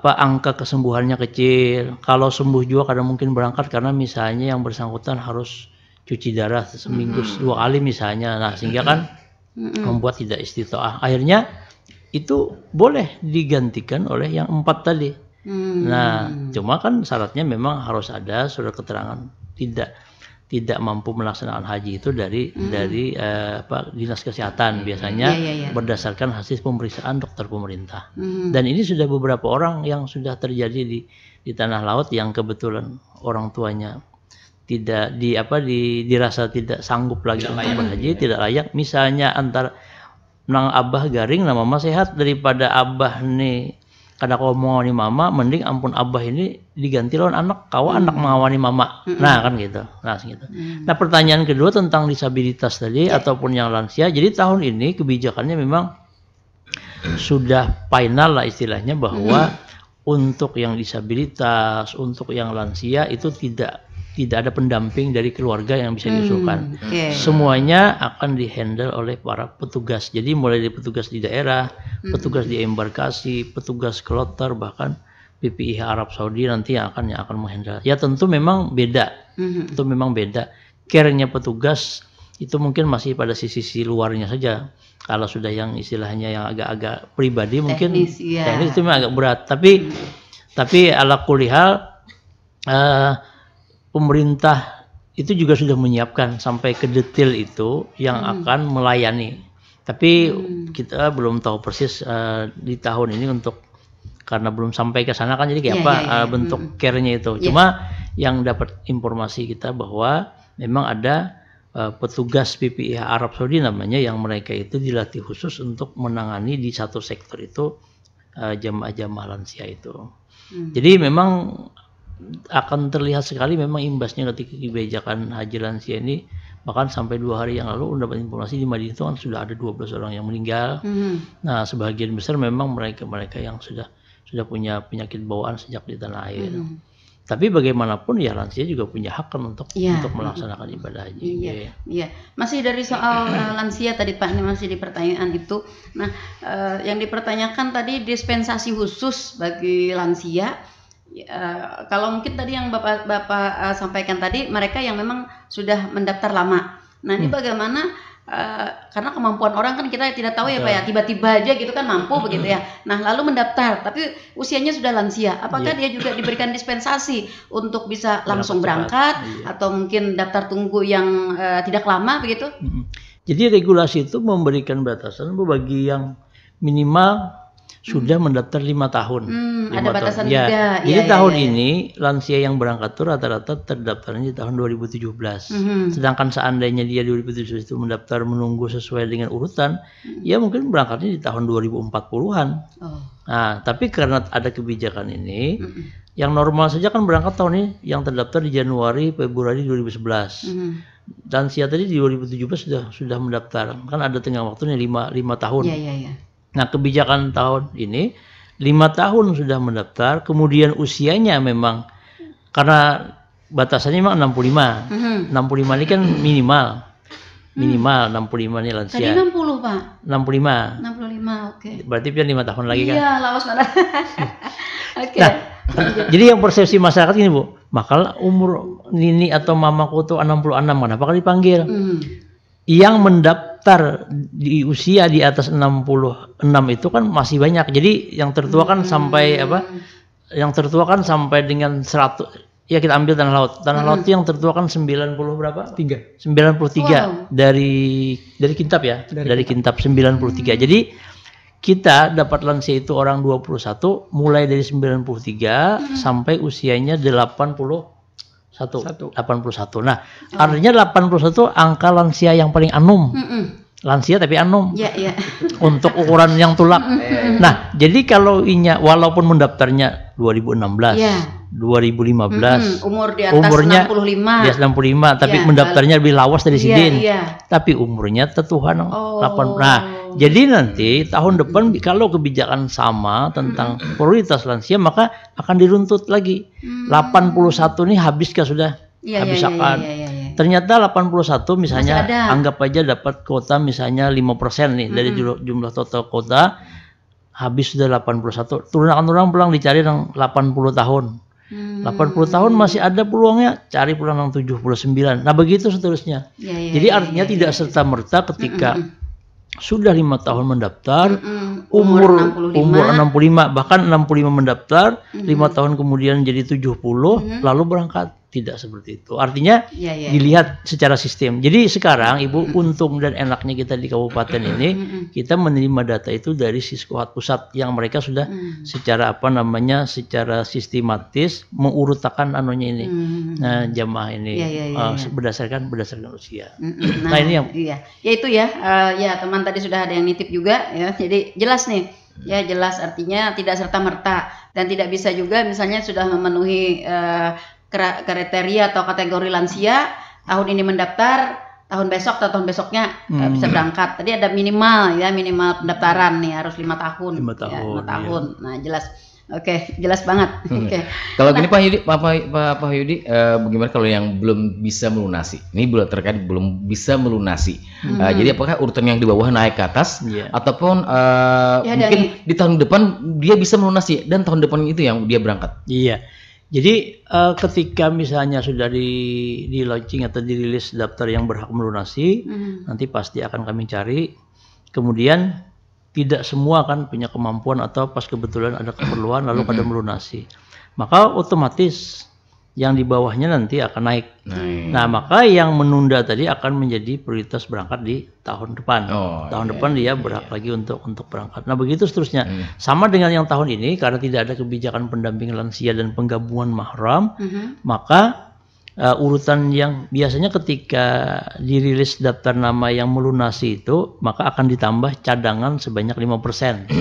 angka kesembuhannya kecil. Kalau sembuh juga kadang mungkin berangkat karena misalnya yang bersangkutan harus cuci darah seminggu 2 kali misalnya. Nah, sehingga kan membuat tidak istitoah. Akhirnya itu boleh digantikan oleh yang 4 tadi. Nah, cuma kan syaratnya memang harus ada surat keterangan tidak mampu melaksanakan haji itu dari dinas kesehatan biasanya berdasarkan hasil pemeriksaan dokter pemerintah. Dan ini sudah beberapa orang yang sudah terjadi di tanah laut yang kebetulan orang tuanya tidak dirasa tidak sanggup lagi untuk berhaji, tidak layak. Misalnya antara nang abah garing, nah mama sehat, daripada abah nih kada ngomong mama, mending ampun abah ini diganti lawan anak, anak mengawani mama. Nah kan gitu. Nah pertanyaan kedua tentang disabilitas tadi ataupun yang lansia. Jadi tahun ini kebijakannya memang sudah final lah istilahnya, bahwa untuk yang disabilitas, untuk yang lansia itu tidak ada pendamping dari keluarga yang bisa diusulkan. Semuanya akan dihandle oleh para petugas. Jadi mulai dari petugas di daerah, petugas di embarkasi, petugas kloter, bahkan PPIH Arab Saudi nanti yang akan menghandle. Ya tentu memang beda. Itu memang beda. Care-nya petugas itu mungkin masih pada sisi luarnya saja. Kalau sudah yang istilahnya yang agak-agak pribadi mungkin teknis itu memang agak berat. Tapi ala kulihal pemerintah itu juga sudah menyiapkan sampai ke detail itu yang akan melayani. Tapi kita belum tahu persis di tahun ini karena belum sampai ke sana kan, jadi kayak bentuk care-nya itu. Cuma yang dapat informasi kita bahwa memang ada petugas PPIH Arab Saudi namanya, yang mereka itu dilatih khusus untuk menangani di satu sektor itu jamaah-jamaah lansia itu. Jadi memang akan terlihat sekali memang imbasnya ketika kebijakan haji lansia ini. Bahkan sampai 2 hari yang lalu mendapat informasi di Madinah itu kan sudah ada 12 orang yang meninggal. Nah sebagian besar memang mereka yang sudah punya penyakit bawaan sejak di tanah air. Tapi bagaimanapun ya lansia juga punya hak kan untuk melaksanakan ibadah haji. Iya. Masih dari soal lansia tadi Pak, ini masih di pertanyaan itu. Nah yang dipertanyakan tadi dispensasi khusus bagi lansia. Kalau mungkin tadi yang Bapak sampaikan tadi, mereka yang memang sudah mendaftar lama. Nah ini bagaimana? Karena kemampuan orang kan kita tidak tahu ya Pak ya, tiba-tiba aja gitu kan mampu begitu ya. Nah lalu mendaftar, tapi usianya sudah lansia. Apakah dia juga diberikan dispensasi untuk bisa langsung berangkat atau mungkin daftar tunggu yang tidak lama begitu? Jadi regulasi itu memberikan batasan bagi yang minimal sudah mendaftar 5 tahun. Ada batasan juga. Jadi tahun ini lansia yang berangkat itu rata-rata terdaftarnya di tahun 2017. Sedangkan seandainya dia 2017 itu mendaftar menunggu sesuai dengan urutan, ya mungkin berangkatnya di tahun 2040-an. Nah, tapi karena ada kebijakan ini, yang normal saja kan berangkat tahun ini yang terdaftar di Januari, Februari 2011. Lansia tadi di 2017 sudah mendaftar. Kan ada tengah waktunya 5 tahun. Nah kebijakan tahun ini 5 tahun sudah mendaftar, kemudian usianya memang karena batasannya memang 65. 65 ini kan minimal 65 ini lansia. Tadi 60 Pak. 65 oke. Berarti pian 5 tahun lagi kan? Iya, lawas mana. Oke. Nah, jadi yang persepsi masyarakat ini Bu, maka umur nini atau mamaku tuh 66, kenapa dipanggil? Yang mendaftar di usia di atas 66 itu kan masih banyak. Jadi yang tertua kan sampai Yang tertua kan sampai dengan 100. Ya kita ambil tanah laut. Tanah laut itu yang tertua kan 90 berapa? 93 dari Kintab ya. Dari Kintab 93. Jadi kita dapat lansia itu orang 21 mulai dari 93 sampai usianya 81. Nah, artinya 81 angka lansia yang paling anum. Lansia tapi anum. Untuk ukuran yang tulak. Nah, jadi kalau walaupun mendaftarnya 2016, 2015, umur di atas umurnya 65. Di atas 65, tapi mendaftarnya lebih lawas dari sidin. Tapi umurnya tetuhan 80. Nah, jadi nanti tahun depan kalau kebijakan sama tentang prioritas lansia maka akan diruntut lagi. 81 ini habiskah sudah? Habis akan. Ternyata 81 misalnya anggap aja dapat kuota misalnya 5% nih dari jumlah total kuota, habis sudah 81. Turun pulang dicari yang 80 tahun. 80 tahun masih ada peluangnya, cari pulang yang 79. Nah begitu seterusnya. Jadi artinya tidak serta-merta ketika sudah 5 tahun mendaftar, umur 65, bahkan 65 mendaftar, 5 tahun kemudian jadi 70, lalu berangkat. tidak seperti itu. Artinya dilihat secara sistem. Jadi sekarang Ibu, untung dan enaknya kita di kabupaten ini, kita menerima data itu dari Siskohat pusat yang mereka sudah secara secara sistematis mengurutakan anunya ini. Nah, jamaah ini berdasarkan usia. Nah, ini yang ya teman tadi sudah ada yang nitip juga ya. Jadi jelas nih. Ya jelas, artinya tidak serta-merta dan tidak bisa juga misalnya sudah memenuhi kriteria atau kategori lansia, tahun ini mendaftar, tahun besok atau tahun besoknya bisa berangkat. Tadi ada minimal pendaftaran nih harus 5 tahun. 5 tahun. 5 tahun. Nah, jelas. Oke, jelas banget. Oke. Kalau gini Pak Yudi, Pak Yudi, bagaimana kalau yang belum bisa melunasi? Ini belum bisa melunasi. Jadi apakah urutan yang di bawah naik ke atas, ataupun mungkin di tahun depan dia bisa melunasi dan tahun depan itu yang dia berangkat? Iya. Jadi ketika misalnya sudah di launching atau dirilis daftar yang berhak melunasi, nanti pasti akan kami cari. Kemudian tidak semua kan punya kemampuan atau pas kebetulan ada keperluan lalu pada melunasi. Maka otomatis yang di bawahnya nanti akan naik. Nah, maka yang menunda tadi akan menjadi prioritas berangkat di tahun depan. Tahun depan dia berhak lagi untuk berangkat. Nah, begitu seterusnya. Sama dengan yang tahun ini, karena tidak ada kebijakan pendampingan lansia dan penggabungan mahram, maka urutan yang biasanya ketika dirilis daftar nama yang melunasi itu, maka akan ditambah cadangan sebanyak 5%.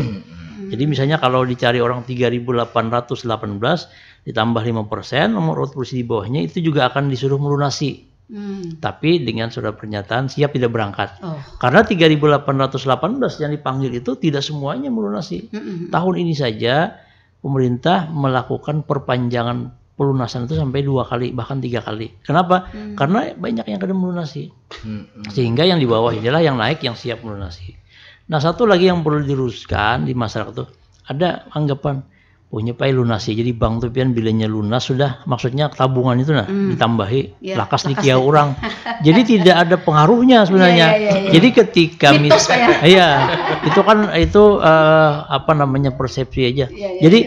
Jadi misalnya kalau dicari orang 3.818 ditambah 5%, nomor urut polisi di bawahnya itu juga akan disuruh melunasi. Tapi dengan surat pernyataan siap tidak berangkat. Karena 3.818 yang dipanggil itu tidak semuanya melunasi. Tahun ini saja pemerintah melakukan perpanjangan pelunasan itu sampai 2 kali bahkan 3 kali. Kenapa? Karena banyak yang kadang melunasi. Sehingga yang di bawah inilah yang naik yang siap melunasi. Nah, satu lagi yang perlu diluruskan di masyarakat itu ada anggapan punya Pak lunasi. Jadi bank tuh pian bilanya lunas sudah, maksudnya tabungan itu ditambahi lakas di kiau orang. Jadi tidak ada pengaruhnya sebenarnya. Jadi ketika itu persepsi aja. Jadi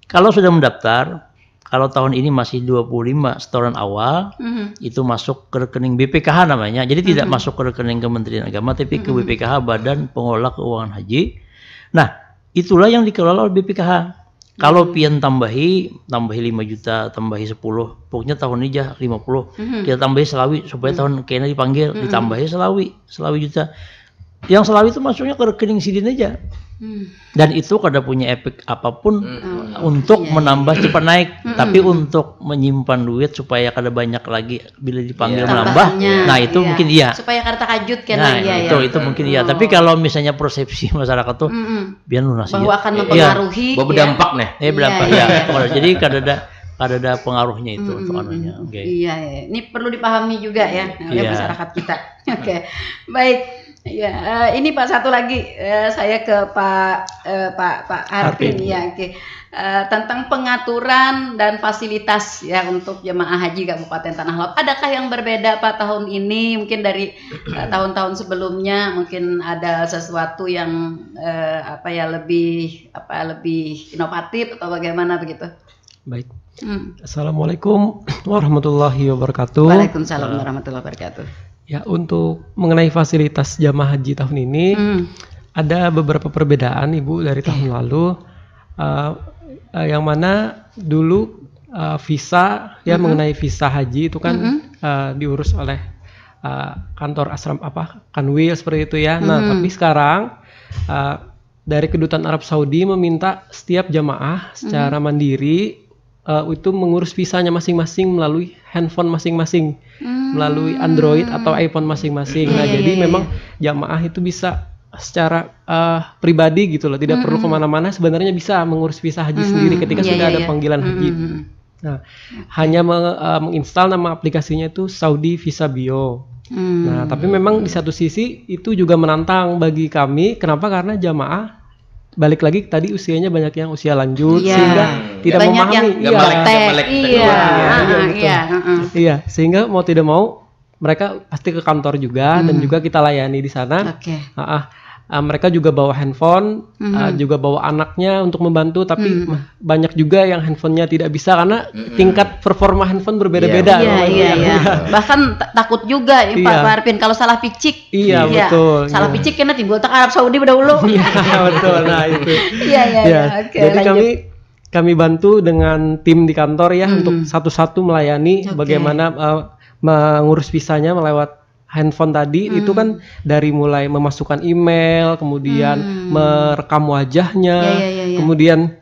kalau sudah mendaftar, kalau tahun ini masih 25 setoran awal, itu masuk ke rekening BPKH namanya. Jadi tidak masuk ke rekening Kementerian Agama, tapi ke BPKH, Badan Pengelola Keuangan Haji. Nah, itulah yang dikelola oleh BPKH. Kalau pian tambahi 5 juta, tambahi 10, pokoknya tahun ini aja 50. Kita tambahi selawi supaya tahun kena dipanggil, ditambahi selawi juta. Yang selawi itu masuknya ke rekening sidin aja. Dan itu kada punya efek apapun untuk menambah cepat naik, tapi untuk menyimpan duit supaya kada banyak lagi bila dipanggil menambah. Nah, itu mungkin supaya kada takajut kan. Nah, itu mungkin tapi kalau misalnya persepsi masyarakat tuh biar lunasi bahwa akan mempengaruhi berdampak nih. Berdampak jadi kada ada pengaruhnya itu untuk anunya. Ini perlu dipahami juga ya oleh masyarakat kita. Baik. Ini Pak, satu lagi saya ke Pak Arvin tentang pengaturan dan fasilitas ya untuk jemaah haji Kabupaten Tanah Lot. Adakah yang berbeda Pak tahun ini mungkin dari tahun-tahun sebelumnya? Mungkin ada sesuatu yang lebih inovatif atau bagaimana begitu? Baik. Assalamualaikum warahmatullahi wabarakatuh. Waalaikumsalam warahmatullahi wabarakatuh. Ya, untuk mengenai fasilitas jamaah haji tahun ini ada beberapa perbedaan Ibu dari tahun lalu, yang mana dulu visa mengenai visa haji itu kan diurus oleh kantor asram Kanwil seperti itu ya. Nah, tapi sekarang dari Kedutaan Arab Saudi meminta setiap jamaah secara mandiri itu mengurus visanya masing-masing melalui handphone masing-masing, melalui Android atau iPhone masing-masing. Nah, jadi memang jamaah itu bisa secara pribadi gitu loh, tidak perlu kemana-mana, sebenarnya bisa mengurus visa haji sendiri ketika sudah ada panggilan haji. Nah, hanya menginstal nama aplikasinya itu Saudi Visa Bio. Nah, tapi memang di satu sisi itu juga menantang bagi kami. Kenapa? Karena jamaah balik lagi tadi usianya banyak yang usia lanjut sehingga tidak banyak memahami sehingga mau tidak mau mereka pasti ke kantor juga dan juga kita layani di sana. mereka juga bawa handphone, juga bawa anaknya untuk membantu, tapi banyak juga yang handphonenya tidak bisa karena tingkat performa handphone berbeda-beda. Iya. Bahkan takut juga nih Pak Arvin kalau salah picik. Iya, betul. Salah picik kena timbul tak Arab Saudi dahulu. Iya, betul. Nah, itu. Iya. Jadi kami bantu dengan tim di kantor ya untuk satu-satu melayani bagaimana mengurus visanya melewat handphone tadi. Itu kan dari mulai memasukkan email, kemudian merekam wajahnya, kemudian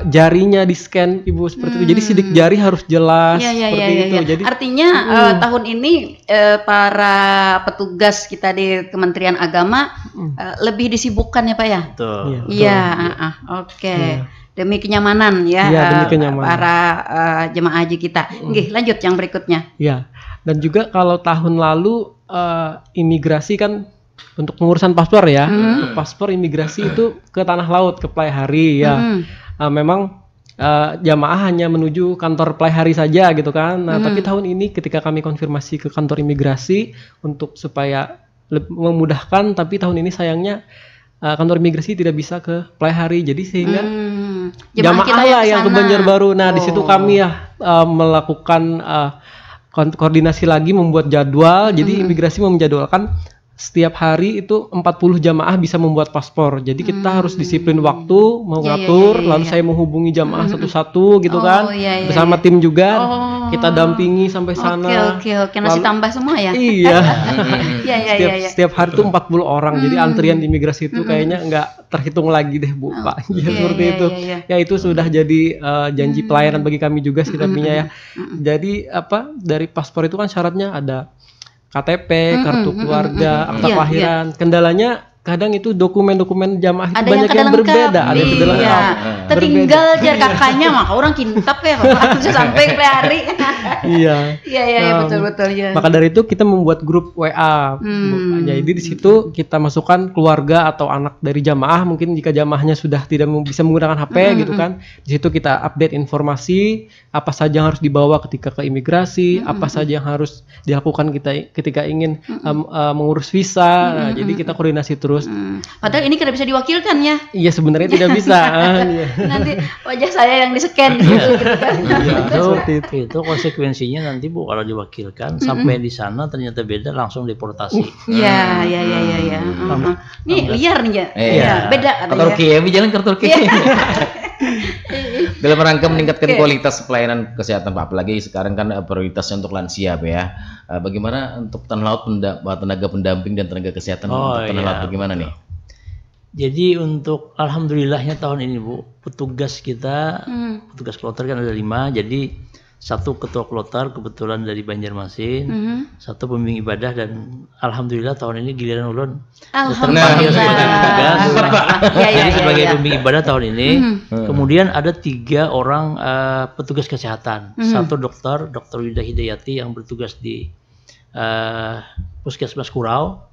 jarinya di scan Ibu seperti itu. Jadi sidik jari harus jelas seperti itu. Jadi artinya tahun ini para petugas kita di Kementerian Agama lebih disibukkan ya Pak ya. Betul. Iya, oke. Demi kenyamanan demi kenyamanan para jemaah haji kita. Nggih, lanjut yang berikutnya. Ya. Dan juga kalau tahun lalu imigrasi kan untuk pengurusan paspor ya, untuk paspor imigrasi itu ke tanah laut, ke Pelaihari ya. Memang jamaah hanya menuju kantor Pelaihari saja gitu kan. Nah, tapi tahun ini ketika kami konfirmasi ke kantor imigrasi untuk supaya memudahkan, tapi tahun ini sayangnya kantor imigrasi tidak bisa ke Pelaihari, jadi sehingga jamaah lah yang ke Banjarbaru. Nah, di situ kami melakukan koordinasi lagi, membuat jadwal. Jadi imigrasi menjadwalkan setiap hari itu 40 jamaah bisa membuat paspor. Jadi kita harus disiplin waktu, mengatur, lalu saya menghubungi jamaah satu-satu gitu kan. Bersama tim juga kita dampingi sampai sana. Oke. Nasi tambah semua ya? Iya. Setiap hari itu 40 orang. Jadi antrian di imigrasi itu kayaknya nggak terhitung lagi deh Bu, Pak. Seperti itu. Ya itu sudah jadi janji pelayanan bagi kami juga sekitarnya ya. Jadi dari paspor itu kan syaratnya ada KTP, kartu keluarga, akta kelahiran. Kendalanya kadang itu dokumen-dokumen jamaah itu banyak yang berbeda, ada yang tidak lengkap. Tertinggal jar kakaknya, maka orang kintab ya, bisa sampai ke hari. Iya, betul ya. Maka dari itu kita membuat grup WA. Jadi di situ kita masukkan keluarga atau anak dari jamaah, mungkin jika jamaahnya sudah tidak bisa menggunakan HP gitu kan. Di situ kita update informasi apa saja yang harus dibawa ketika ke imigrasi, apa saja yang harus dilakukan ketika ingin mengurus visa. Nah, jadi kita koordinasi terus. Padahal ini tidak bisa diwakilkan ya? Iya, sebenarnya tidak bisa. Nanti wajah saya yang di-scan gitu kan. Itu konsekuensinya nanti Bu, kalau diwakilkan sampai di sana ternyata beda, langsung deportasi. Iya. Ini liar nih ya. Iya, beda ke Turki ya, jalan ke Turki. Dalam rangka meningkatkan kualitas pelayanan kesehatan Pak, apalagi sekarang kan prioritasnya untuk lansia Pak ya. Bagaimana untuk tanah laut tenaga pendamping dan tenaga kesehatan untuk tanah laut bagaimana nih? Jadi untuk alhamdulillahnya tahun ini Bu, petugas kita, petugas kloter kan ada 5, jadi satu ketua kloter kebetulan dari Banjarmasin, satu pembimbing ibadah, dan alhamdulillah tahun ini giliran ulun terpanggil sebagai petugas. Jadi sebagai pembimbing ibadah tahun ini. Kemudian ada 3 orang petugas kesehatan, satu Dr. Wida Hidayati yang bertugas di Puskesmas Kurau,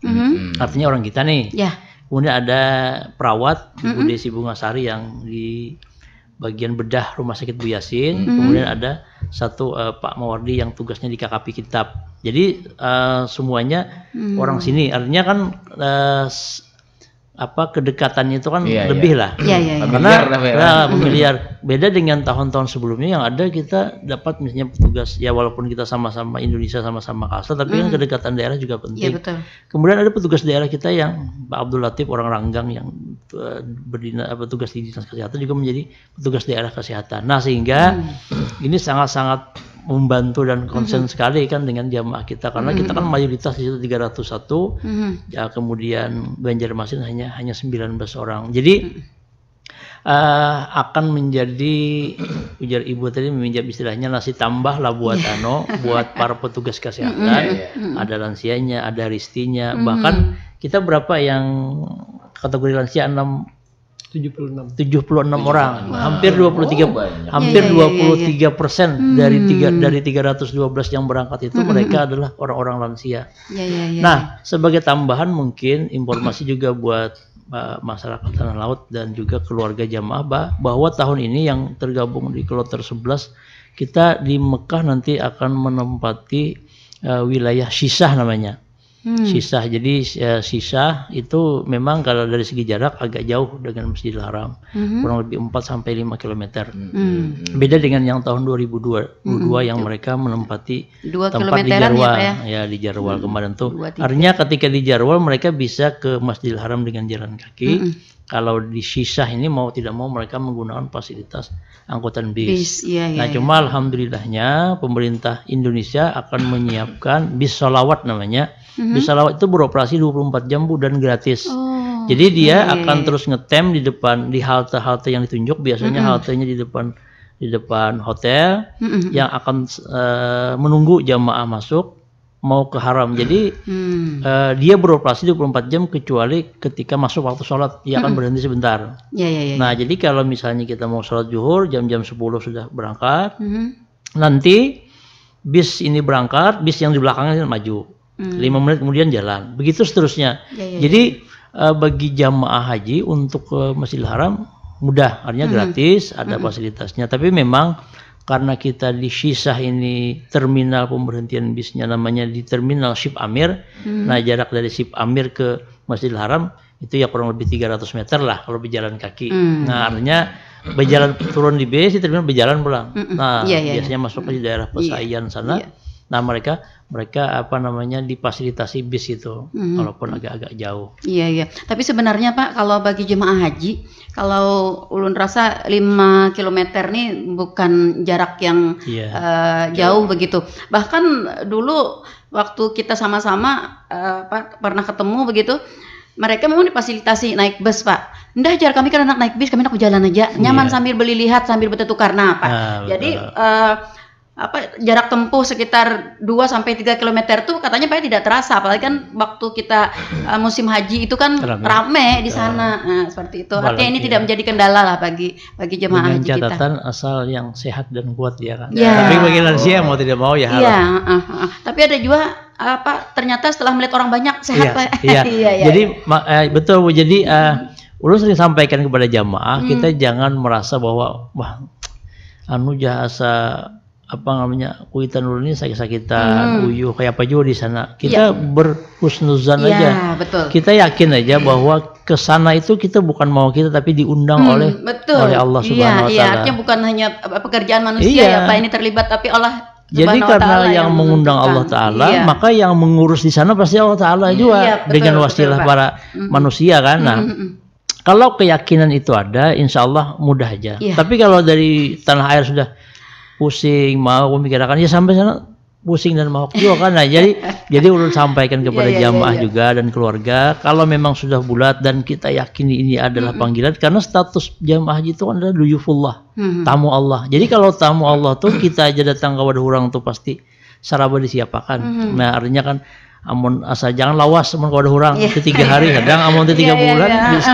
artinya orang kita nih. Kemudian ada perawat Ibu Desi Bungasari yang di bagian bedah Rumah Sakit Bu Yasin. Kemudian ada satu Pak Mawardi yang tugasnya di KKP Kitab. Jadi semuanya orang sini. Artinya kan kedekatannya itu kan lebih lah. Karena familiar. Beda dengan tahun-tahun sebelumnya yang ada kita dapat misalnya petugas, ya walaupun kita sama-sama Indonesia, sama-sama Kalsel, tapi kan kedekatan daerah juga penting. Kemudian ada petugas daerah kita yang Pak Abdul Latif orang Ranggang yang bertugas di Dinas Kesehatan juga menjadi petugas daerah kesehatan. Nah, sehingga ini sangat-sangat membantu dan konsen sekali kan dengan jamaah kita, karena kita kan mayoritas di situ 301, ya kemudian Banjarmasin hanya 19 orang. Jadi akan menjadi, ujar Ibu tadi meminjam istilahnya nasi tambah lah buat buat para petugas kesehatan. Ada lansianya, ada ristinya, bahkan kita berapa yang kategori lansia 76 orang, hampir 23%, hampir 23% dari 312 yang berangkat itu mereka adalah orang-orang lansia. Nah, sebagai tambahan mungkin informasi juga buat masyarakat tanah laut dan juga keluarga jamaah bahwa tahun ini yang tergabung di Kloter 11 kita di Mekah nanti akan menempati wilayah Shisah namanya. Sisah. Jadi Sisah itu memang kalau dari segi jarak agak jauh dengan Masjidil Haram, kurang lebih 4 sampai 5 km. Beda dengan yang tahun 2022 yang mereka menempati 2 tempat di kilometeran Jarwal, ya, di Jarwal kemarin tuh. Artinya ketika di Jarwal mereka bisa ke Masjidil Haram dengan jalan kaki. Kalau di Sisah ini mau tidak mau mereka menggunakan fasilitas angkutan bis. Nah, cuma alhamdulillahnya pemerintah Indonesia akan menyiapkan bis sholawat namanya. Bis sholawat itu beroperasi 24 jam Bu dan gratis. Jadi dia akan terus ngetem di depan, di halte-halte yang ditunjuk. Biasanya haltenya di depan hotel yang akan menunggu jamaah masuk mau ke haram. Jadi dia beroperasi 24 jam kecuali ketika masuk waktu sholat dia akan berhenti sebentar. Nah, jadi kalau misalnya kita mau sholat zuhur jam-jam 10 sudah berangkat, nanti bis ini berangkat, bis yang di belakangnya maju 5 menit kemudian jalan, begitu seterusnya. Jadi bagi jamaah haji untuk ke Masjidil Haram mudah, artinya gratis, ada fasilitasnya. Tapi memang karena kita di Sisah ini terminal pemberhentian bisnya namanya di terminal Ship Amir. Nah, jarak dari Ship Amir ke Masjidil Haram itu ya kurang lebih 300 meter lah kalau berjalan kaki. Nah, artinya berjalan turun di bis, di terminal berjalan pulang. Nah, biasanya masuk ke daerah Pesayan sana. Nah, mereka apa namanya difasilitasi bis itu, walaupun agak-agak jauh. Tapi sebenarnya Pak, kalau bagi jemaah haji, kalau ulun rasa 5 km nih bukan jarak yang jauh begitu. Bahkan dulu waktu kita sama-sama pernah ketemu begitu, mereka memang difasilitasi naik bus Pak. Ndah jar kami kan anak naik bis, kami anak jalan aja, nyaman sambil beli lihat sambil bertukar. Nah Pak, jadi jarak tempuh sekitar 2 sampai 3 km tuh katanya Pak tidak terasa, apalagi kan waktu kita musim haji itu kan rame di sana. Nah, seperti itu. Artinya ini tidak menjadi kendala lah bagi jemaah haji kita. Catatan asal yang sehat dan kuat ya kan. Tapi bagi lansia mau tidak mau ya harus. Tapi ada juga ternyata setelah melihat orang banyak sehat Pak. Jadi betul Bu. Jadi ulun sering sampaikan kepada jamaah, kita jangan merasa bahwa wah jasa apa namanya kuitan dulu ini sakit-sakitan, uyuh kayak apa juga di sana. Kita berhusnuzan aja. Betul. Kita yakin aja bahwa ke sana itu kita bukan mau kita tapi diundang oleh Allah Subhanahu wa taala. Artinya bukan hanya pekerjaan manusia ya Pak ini terlibat, tapi Allah Jadi karena yang mengundang Allah Ta'ala, maka yang mengurus di sana pasti Allah Ta'ala juga dengan wasilah para manusia kan. Nah, kalau keyakinan itu ada, insya Allah mudah aja. Tapi kalau dari tanah air sudah pusing, mau memikirkan ya sampai sana pusing dan mau juga kan. Nah, jadi ulun sampaikan kepada jamaah juga dan keluarga, kalau memang sudah bulat dan kita yakini ini adalah panggilan, karena status jamaah haji itu adalah duyufullah, tamu Allah. Jadi kalau tamu Allah tuh kita aja datang kepada orang tuh pasti saraba disiapakan. Nah, artinya kan amun asa jangan lawas amun kepada orang itu 3 hari kadang amun itu 3 bulan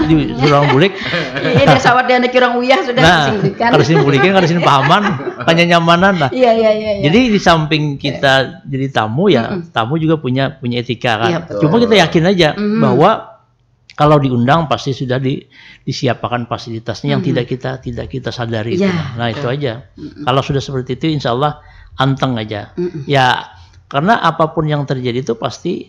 di surang bulik. Ini sawat dia orang uyah sudah disinggulikan. Harus dibulikan, harus pahaman, kenyamanan lah. Jadi di samping kita jadi tamu tamu juga punya etika kan. Cuma kita yakin aja bahwa kalau diundang pasti sudah disiapkan fasilitasnya yang tidak kita sadari. Nah, itu aja. Kalau sudah seperti itu insya Allah anteng aja. Ya, karena apapun yang terjadi itu pasti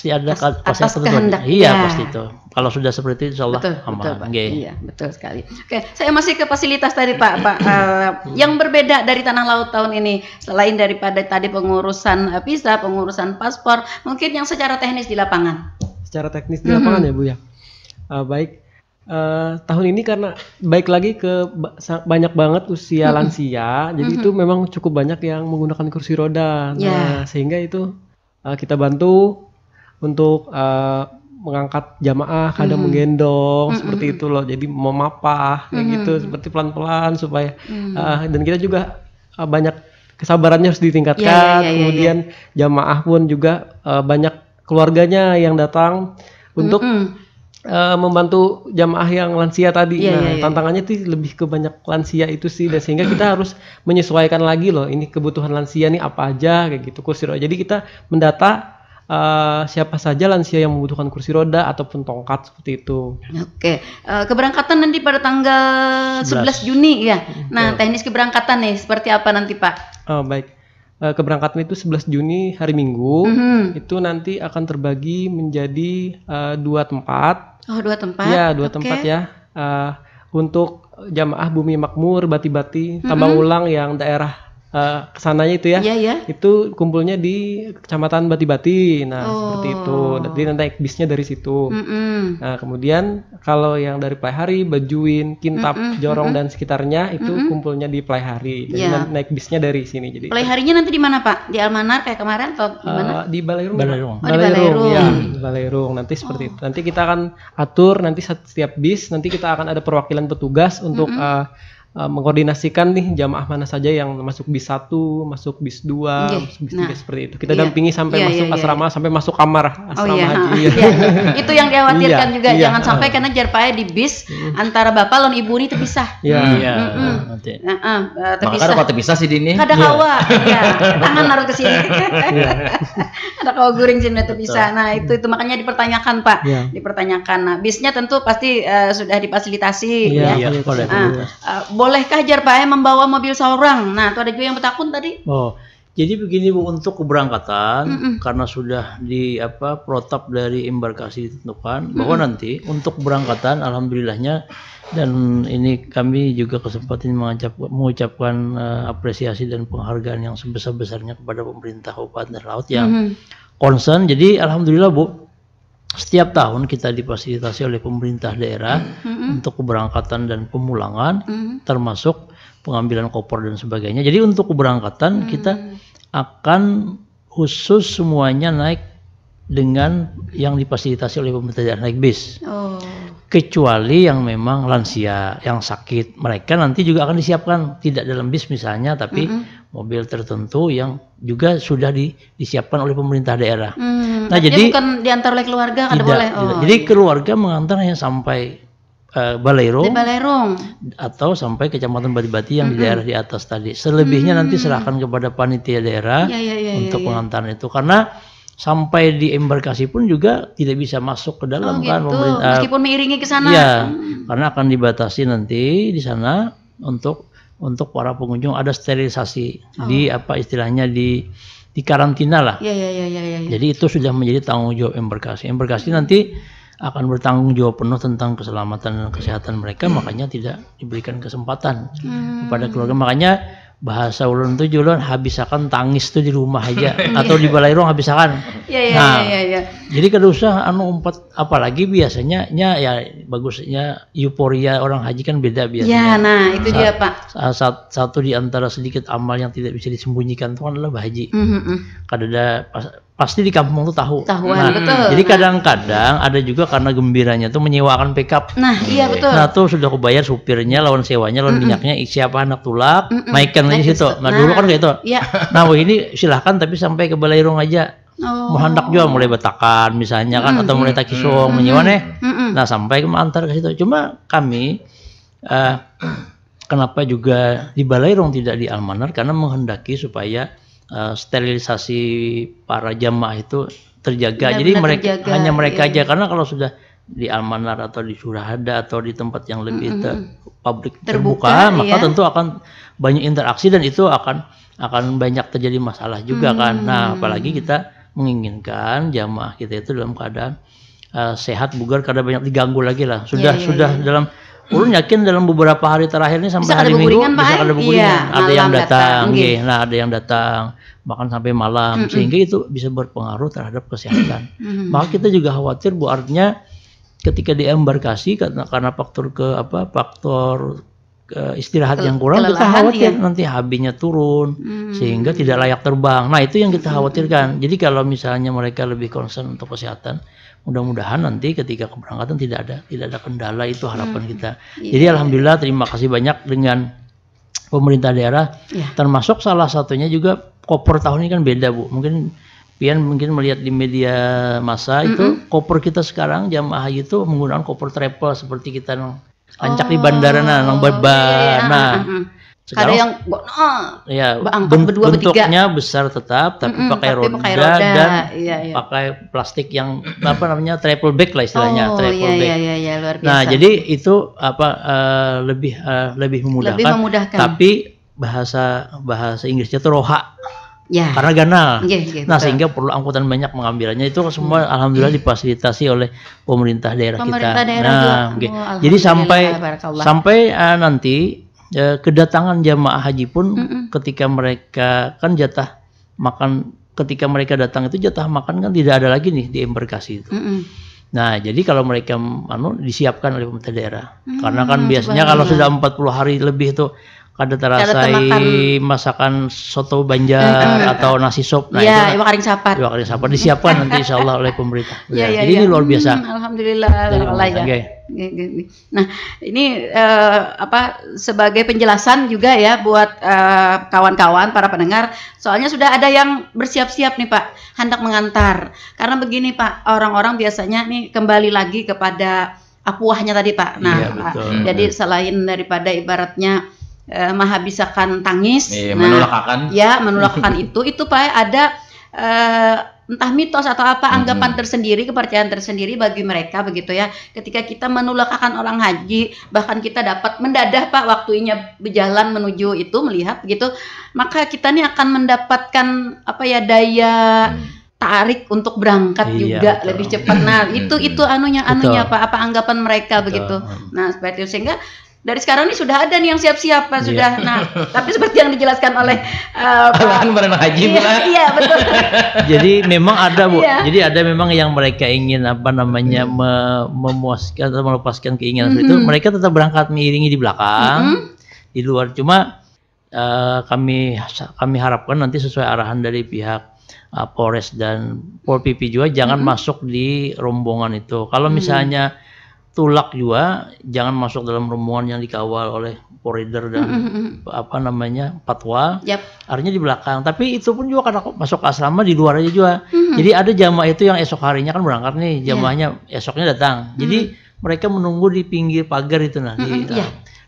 ada atas kehendak. Pasti itu. Kalau sudah seperti itu insyaallah aman. Iya, betul sekali. Oke, saya masih ke fasilitas tadi Pak. Yang berbeda dari Tanah Laut tahun ini selain daripada tadi pengurusan visa, pengurusan paspor, mungkin yang secara teknis di lapangan. Secara teknis di lapangan ya Bu ya. Baik. Tahun ini karena baik lagi ke banyak banget usia lansia, jadi itu memang cukup banyak yang menggunakan kursi roda. Nah, sehingga itu kita bantu untuk mengangkat jamaah, kadang menggendong seperti itu loh. Jadi memapah kayak gitu, seperti pelan-pelan supaya dan kita juga banyak kesabarannya harus ditingkatkan. Kemudian jamaah pun juga banyak keluarganya yang datang untuk membantu jamaah yang lansia tadi. Tantangannya tuh lebih ke banyak lansia itu sih, dan sehingga kita harus menyesuaikan lagi loh ini kebutuhan lansia nih apa aja kayak gitu kursi roda. Jadi kita mendata siapa saja lansia yang membutuhkan kursi roda ataupun tongkat seperti itu. Oke, keberangkatan nanti pada tanggal 11 Juni ya. Nah, teknis keberangkatan nih seperti apa nanti Pak? Baik. keberangkatan itu 11 Juni hari Minggu. Itu nanti akan terbagi menjadi 2 tempat. Oh, 2 tempat. Ya, 2 tempat ya. Untuk jamaah Bumi Makmur Bati-Bati Tambang Ulang yang daerah kesananya itu ya, itu kumpulnya di Kecamatan Bati-Bati. Nah, seperti itu. Jadi nanti naik bisnya dari situ. Nah, kemudian kalau yang dari Pelaihari, Bajuin, Kintap, Jorong dan sekitarnya itu kumpulnya di Pelaihari. Jadi nanti naik bisnya dari sini. Jadi Pelaiharinya nanti di mana, Pak? Di Almanar kayak kemarin atau di mana? Di Balairung. Balairung. Oh, di Balairung. Ya, di Balairung. Nanti seperti itu. Nanti kita akan atur nanti setiap bis nanti kita akan ada perwakilan petugas untuk mengkoordinasikan nih jamaah mana saja yang masuk bis 1, masuk bis 2, masuk bis 3 seperti itu. Kita dampingi sampai masuk asrama, sampai masuk kamar asrama haji. Itu yang dikhawatirkan juga, jangan sampai karena jarpaya di bis antara bapak lawan ibu ini terpisah. Terpisah. Kalau terpisah sih Dini. Ada kawa, tangan naruh ke sini. Ada kawa guring sini terpisah. Nah, itu makanya dipertanyakan, Pak. Dipertanyakan. Nah, bisnya tentu pasti sudah difasilitasi bolehkah jarpaya membawa mobil seorang? Nah, itu ada juga yang bertakun tadi. Oh, jadi begini Bu, untuk keberangkatan karena sudah protap dari embarkasi ditentukan bahwa nanti untuk keberangkatan alhamdulillahnya, dan ini kami juga kesempatan mengucapkan apresiasi dan penghargaan yang sebesar-besarnya kepada pemerintah Kabupaten Laut yang concern. Jadi alhamdulillah Bu, setiap tahun kita difasilitasi oleh pemerintah daerah untuk keberangkatan dan pemulangan, termasuk pengambilan koper dan sebagainya. Jadi untuk keberangkatan kita akan khusus semuanya naik dengan yang difasilitasi oleh pemerintah daerah, naik bis. Kecuali yang memang lansia, yang sakit, mereka nanti juga akan disiapkan tidak dalam bis misalnya, tapi mobil tertentu yang juga sudah disiapkan oleh pemerintah daerah. Nah, jadi bukan diantar oleh keluarga, tidak, boleh. Jadi keluarga mengantar hanya sampai Balairung, atau sampai Kecamatan Bati-Bati yang di daerah di atas tadi. Selebihnya nanti serahkan kepada panitia daerah untuk pengantaran itu, karena sampai di embarkasi pun juga tidak bisa masuk ke dalam kan pemerintah. Meskipun mengiringi ke sana. Karena akan dibatasi nanti di sana untuk para pengunjung ada sterilisasi di istilahnya di karantina lah. Jadi itu sudah menjadi tanggung jawab embarkasi. Embarkasi nanti akan bertanggung jawab penuh tentang keselamatan dan kesehatan mereka, makanya tidak diberikan kesempatan kepada keluarga. Makanya bahasa ulun itu juga habisakan tangis tuh di rumah aja atau di Balairung habisakan. Jadi kada usah apalagi biasanya ya bagusnya euforia orang haji kan beda biasanya. Nah itu dia Pak. Satu di antara sedikit amal yang tidak bisa disembunyikan itu adalah berhaji. Kada ada pasti di kampung tuh tahuan, betul. Jadi kadang-kadang ada juga karena gembiranya tuh menyewakan pickup. Nah, iya betul. Nah, tuh sudah kebayar supirnya, lawan sewanya, lawan minyaknya, siapa anak tulak, naikkan aja situ. Nah, dulu kan kayak itu. Nah, ini silahkan tapi sampai ke Balairung aja. Mau hendak juga mulai Batakan misalnya kan, atau mulai Takisong menyewa nih. Nah, sampai antar ke situ. Cuma kami kenapa juga di Balairung tidak di Almanar, karena menghendaki supaya sterilisasi para jamaah itu terjaga. Jadi hanya mereka aja, karena kalau sudah di Almanar atau di Surahada atau di tempat yang lebih publik terbuka, maka tentu akan banyak interaksi dan itu akan banyak terjadi masalah juga kan. Nah, apalagi kita menginginkan jamaah kita itu dalam keadaan sehat, bugar, kada banyak diganggu lagi lah. Sudah dalam ulun yakin dalam beberapa hari terakhir ini sampai hari Minggu bisa ada bukuringan, ada yang datang, ada yang datang bahkan sampai malam, sehingga itu bisa berpengaruh terhadap kesehatan. Maka kita juga khawatir Bu, artinya ketika di embarkasi karena faktor istirahat yang kurang, kita khawatir nanti HB-nya turun sehingga tidak layak terbang. Nah, itu yang kita khawatirkan. Jadi kalau misalnya mereka lebih concern untuk kesehatan, mudah-mudahan nanti ketika keberangkatan tidak ada kendala, itu harapan kita. Jadi alhamdulillah, terima kasih banyak dengan pemerintah daerah, termasuk salah satunya juga koper tahun ini kan beda Bu. Mungkin Pian melihat di media massa itu koper kita sekarang jamaah itu menggunakan koper travel seperti kita ancak di bandara nang beban. Sekarang bentuknya besar tetap, tapi pakai roda dan pakai plastik yang travel bag lah istilahnya, travel bag. Luar biasa. Nah, jadi itu lebih memudahkan. Tapi bahasa Inggrisnya itu roha. karena ganal. Nah, betul. sehingga perlu angkutan banyak mengambilnya. Itu semua alhamdulillah difasilitasi oleh pemerintah daerah kita. Nah, jadi sampai nanti kedatangan jamaah haji pun ketika mereka kan jatah makan, ketika mereka datang itu jatah makan kan tidak ada lagi nih di embarkasi itu. Nah, jadi kalau mereka disiapkan oleh pemerintah daerah. Karena kan biasanya kalau sudah 40 hari lebih itu kada terasai masakan soto Banjar atau nasi sop. Nah, itu iwak kering sapat. Iwak kering sapat disiapkan nanti insyaallah oleh pemerintah. Jadi ini luar biasa. Alhamdulillah. Nah, ini sebagai penjelasan juga ya buat kawan-kawan para pendengar. Soalnya sudah ada yang bersiap-siap nih Pak, hendak mengantar. Karena begini Pak, orang-orang biasanya nih kembali lagi kepada apuahnya tadi Pak. Nah, jadi selain daripada ibaratnya menghabiskan tangis, menolakkan itu Pak, ada entah mitos atau apa anggapan tersendiri, kepercayaan tersendiri bagi mereka begitu ya. Ketika kita menolakkan orang haji, bahkan kita dapat mendadah Pak, waktunya berjalan menuju itu melihat begitu, maka kita nih akan mendapatkan daya tarik untuk berangkat juga lebih cepat. Nah, itu anunya Pak, apa anggapan mereka begitu. Nah, seperti itu, sehingga dari sekarang ini sudah ada nih yang siap-siap Pak, sudah. Nah, tapi seperti yang dijelaskan oleh haji iya betul. Jadi memang ada Bu. Jadi ada memang yang mereka ingin memuaskan atau melepaskan keinginan itu, mereka tetap berangkat mengiringi di belakang, di luar. Cuma kami harapkan nanti sesuai arahan dari pihak Polres dan Pol PP juga jangan masuk di rombongan itu. Kalau misalnya tulak juga jangan masuk dalam rombongan yang dikawal oleh Polrider dan Patwal. Artinya di belakang. Tapi itu pun juga karena masuk ke asrama di luar aja juga. Jadi ada jamaah itu yang esok harinya kan berangkat nih, jamaahnya esoknya datang. Jadi mereka menunggu di pinggir pagar itu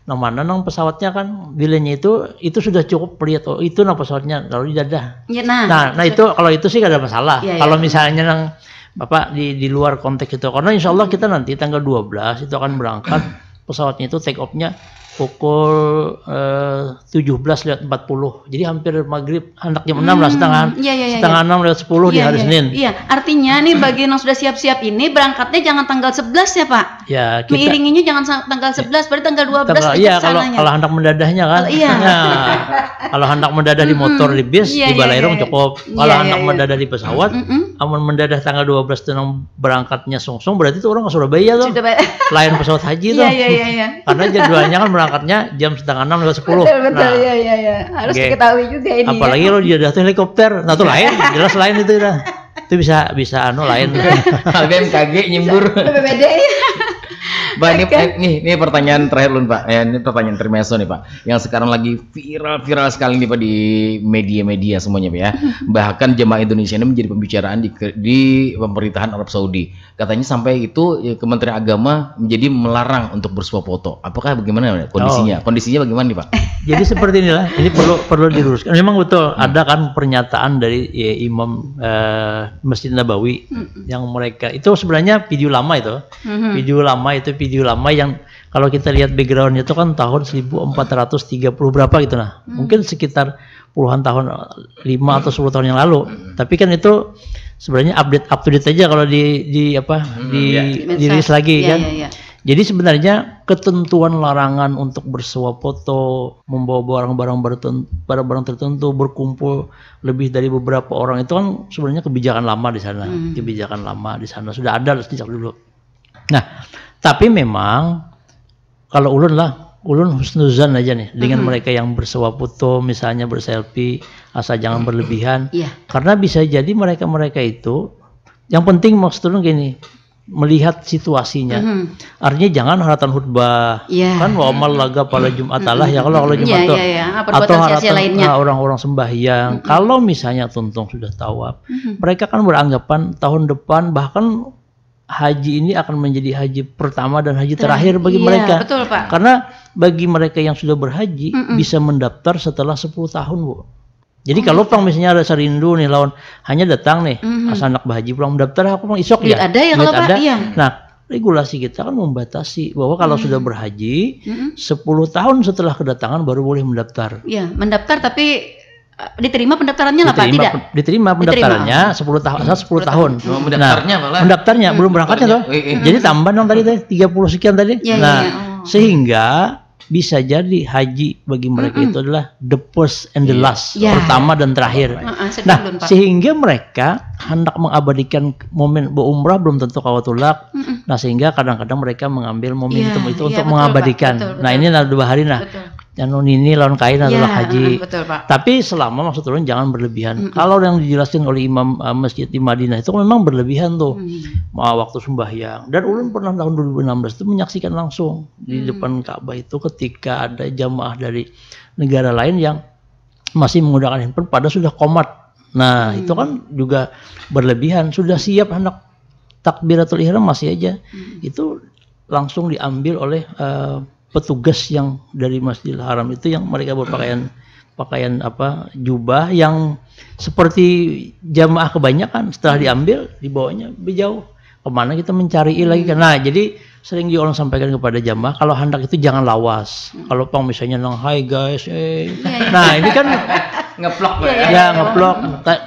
mana pesawatnya kan bilenya itu sudah cukup lihat itu pesawatnya lalu di dadah. Nah itu kalau itu sih gak ada masalah. Kalau misalnya Bapak di luar konteks itu, karena insya Allah kita nanti tanggal 12 itu akan berangkat, pesawatnya itu take off-nya pukul 17:40, jadi hampir maghrib, hendak jam 6 lah, setengah 6:10 di hari Senin. Artinya nih bagi yang sudah siap-siap ini berangkatnya jangan tanggal 11 ya Pak. Mengiringinya jangan tanggal 11, berarti tanggal 12 iya, kalau hendak mendadahnya kan. Kalau hendak mendadah di motor, di bis, di Balairung cukup. Kalau hendak mendadah di pesawat, amun mendadah tanggal 12 itu berangkatnya songsong, berarti itu orang ke Surabaya tuh. Lain pesawat haji tuh. Karena jadwalnya kan berangkatnya jam setengah 6:10. Betul, harus diketahui juga ini. Apalagi kalau dia datang helikopter, nah itu lain, jelas lain itu dah. Itu bisa lain. BMKG nyembur. BPBD. Pak, ini pertanyaan terakhir Lun Pak. Ini pertanyaan intermezzo nih Pak. Yang sekarang lagi viral sekali nih Pak di media-media semuanya Pak ya. Bahkan jemaah Indonesia ini menjadi pembicaraan di pemerintahan Arab Saudi. Katanya sampai itu Kementerian Agama menjadi melarang untuk bersuah foto. Apakah bagaimana kondisinya? Kondisinya bagaimana nih Pak? Jadi seperti inilah. Ini perlu diluruskan. Memang betul ada kan pernyataan dari Imam Masjid Nabawi yang mereka itu sebenarnya video lama itu. Video lama yang kalau kita lihat backgroundnya itu kan tahun 1430 berapa gitu nah. Mungkin sekitar puluhan tahun, 5 atau 10 tahun yang lalu. Tapi kan itu sebenarnya up to date aja kalau dirilis lagi kan. Jadi sebenarnya ketentuan larangan untuk bersuah foto, membawa barang-barang tertentu, berkumpul lebih dari beberapa orang itu kan sebenarnya kebijakan lama di sana. Kebijakan lama di sana sudah ada sejak dulu. Nah, tapi memang kalau ulun husnuzan aja nih dengan mereka yang bersuah foto, misalnya berselfie, asal jangan berlebihan. Karena bisa jadi mereka itu, yang penting maksudnya gini, melihat situasinya. Artinya jangan haratan khutbah, kan wa amal laga pada Jumat Allah ya kalau Jumat atau haratan orang-orang sembahyang. Kalau misalnya tuntung sudah tawaf, mereka kan beranggapan tahun depan bahkan haji ini akan menjadi haji pertama dan haji terakhir bagi mereka. Betul, Pak. Karena bagi mereka yang sudah berhaji bisa mendaftar setelah 10 tahun, Bu. Jadi kalau misalnya ada serindu nih lawan hanya datang nih asal anak berhaji pulang mendaftar aku mau isok ya. Ada ya kalau Pak. Iya. Nah, regulasi kita kan membatasi bahwa kalau sudah berhaji 10 tahun setelah kedatangan baru boleh mendaftar. Iya, mendaftar tapi diterima pendaftarannya lah Pak? Tidak? Diterima pendaftarannya 10 tahun. 10 tahun. Mendaftarnya malah. Mendaftarnya belum berangkatnya toh. Jadi tambah dong tadi 30 sekian tadi. Sehingga bisa jadi haji bagi mereka itu adalah the first and the last, pertama dan terakhir. Nah, sehingga mereka hendak mengabadikan momen berumrah belum tentu kawatulak. Nah, sehingga kadang-kadang mereka mengambil momentum itu untuk mengabadikan. Nah, ini adalah 2 hari yang ini lawan kain adalah haji. Tapi selama maksud turun jangan berlebihan. Kalau yang dijelaskan oleh imam masjid di Madinah itu memang berlebihan tuh. Waktu sembahyang. Dan ulun pernah tahun 2016 itu menyaksikan langsung di depan Ka'bah itu ketika ada jamaah dari negara lain yang masih menggunakan handphone pada sudah qomat. Nah, itu kan juga berlebihan, sudah siap hendak takbiratul ihram masih aja. Itu langsung diambil oleh petugas yang dari Masjidil Haram itu yang mereka berpakaian jubah yang seperti jamaah kebanyakan. Setelah diambil dibawanya jauh kemana kita mencari lagi kan. Nah, jadi sering juga orang sampaikan kepada jamaah kalau hendak itu jangan lawas. Kalau pang misalnya hai guys nah ini kan ngeplok ngeplok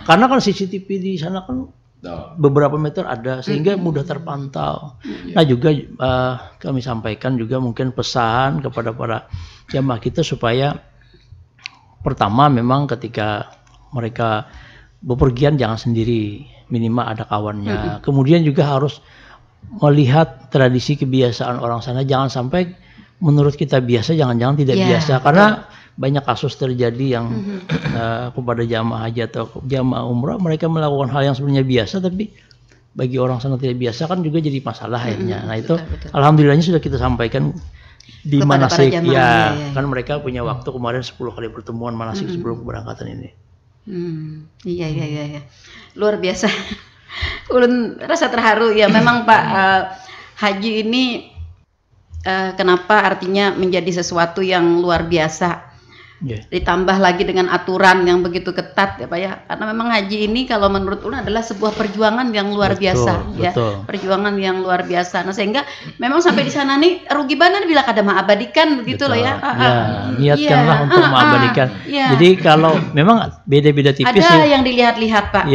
karena kan CCTV di sana kan beberapa meter ada sehingga mudah terpantau. Nah, juga kami sampaikan juga mungkin pesan kepada para jamaah kita supaya pertama memang ketika mereka bepergian jangan sendiri, minimal ada kawannya. Kemudian juga harus melihat tradisi kebiasaan orang sana, jangan sampai menurut kita biasa jangan-jangan tidak biasa karena banyak kasus terjadi yang kepada jamaah haji atau jamaah umrah mereka melakukan hal yang sebenarnya biasa tapi bagi orang sana tidak biasa kan juga jadi masalah akhirnya. Nah, itu alhamdulillahnya sudah kita sampaikan di manasik kan mereka punya waktu kemarin 10 kali pertemuan manasik sebelum keberangkatan ini. Iya. Luar biasa. Ulun rasa terharu ya memang Pak. Haji ini kenapa artinya menjadi sesuatu yang luar biasa. Ditambah lagi dengan aturan yang begitu ketat ya Pak ya, karena memang haji ini kalau menurut ulun adalah sebuah perjuangan yang luar biasa ya, perjuangan yang luar biasa. Nah, sehingga memang sampai di sana nih rugi banget bila kada mengabadikan begitu loh ya. Niatkanlah untuk mengabadikan. Jadi kalau memang beda-beda tipis ada yang dilihat-lihat Pak.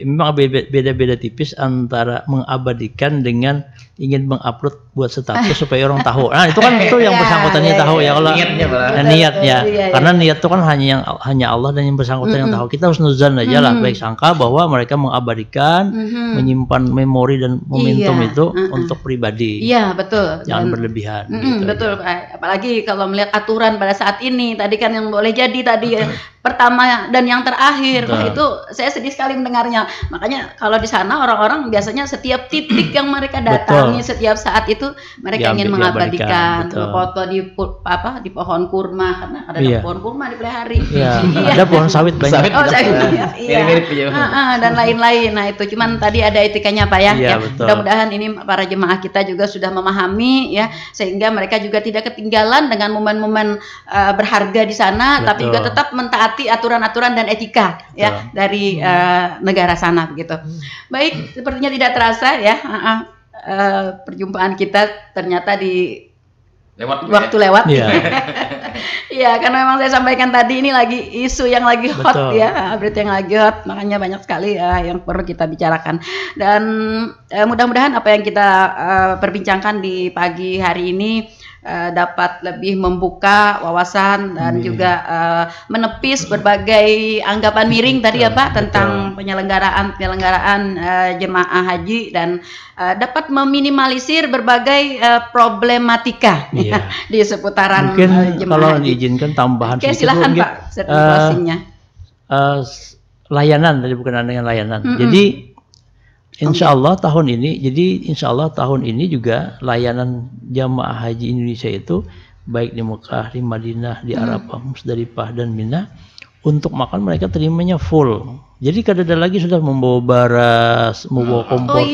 Memang beda-beda tipis antara mengabadikan dengan ingin mengupload buat status supaya orang tahu. Nah, itu kan itu yang bersangkutannya tahu ya kalau niat karena niat itu kan hanya Allah dan yang bersangkutan yang tahu. Kita harus nuzan aja lah, baik sangka bahwa mereka mengabadikan, menyimpan memori dan momentum itu untuk pribadi. Iya, betul. Jangan berlebihan. Betul. Apalagi kalau melihat aturan pada saat ini, tadi kan yang boleh jadi tadi pertama dan yang terakhir. Itu saya sedih sekali mendengarnya. Makanya kalau di sana orang-orang biasanya setiap titik yang mereka datangi setiap saat itu mereka ingin mengabadikan foto di pohon kurma karena ada pohon kurma di Pelihari. Ada pohon sawit banyak. Dan lain-lain. Nah, itu cuman tadi ada etikanya Pak ya. Mudah-mudahan ini para jemaah kita juga sudah memahami ya sehingga mereka juga tidak ketinggalan dengan momen-momen berharga di sana tapi juga tetap mentaati aturan-aturan dan etika ya dari negara sana begitu. Baik, sepertinya tidak terasa ya. Perjumpaan kita ternyata di waktu lewat. Iya, karena memang saya sampaikan tadi ini lagi isu yang lagi hot ya, berita yang lagi hot, makanya banyak sekali yang perlu kita bicarakan. Dan mudah-mudahan apa yang kita perbincangkan di pagi hari ini dapat lebih membuka wawasan dan juga menepis berbagai anggapan miring tadi ya Pak tentang penyelenggaraan jemaah haji dan dapat meminimalisir berbagai problematika di seputaran mungkin jemaah kalau haji. Diizinkan tambahan sedikit silakan Pak closingnya. Layanan tadi berkenaan dengan layanan. Jadi Insya Allah tahun ini juga layanan jamaah haji Indonesia itu baik di Mekah, di Madinah, di Arafah, Musdalifah dan Mina untuk makan mereka terimanya full. Jadi kadang lagi sudah membawa beras, membawa kompor.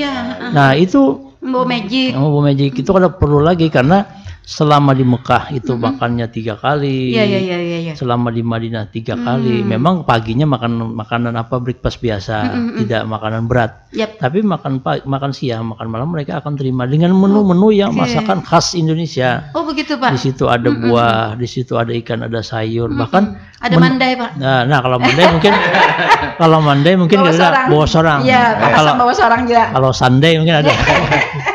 Nah itu membawa magic itu kada perlu lagi karena selama di Mekah itu makannya 3 kali, selama di Madinah 3 kali. Memang paginya makan makanan apa breakfast biasa, tidak makanan berat. Tapi makan siang, makan malam mereka akan terima dengan menu-menu yang masakan khas Indonesia. Oh begitu Pak. Di situ ada buah, di situ ada ikan, ada sayur, bahkan ada mandai Pak. Nah kalau mandai mungkin bawa sorang. Iya, kalau bawa sorang juga. Kalau sandai mungkin ada.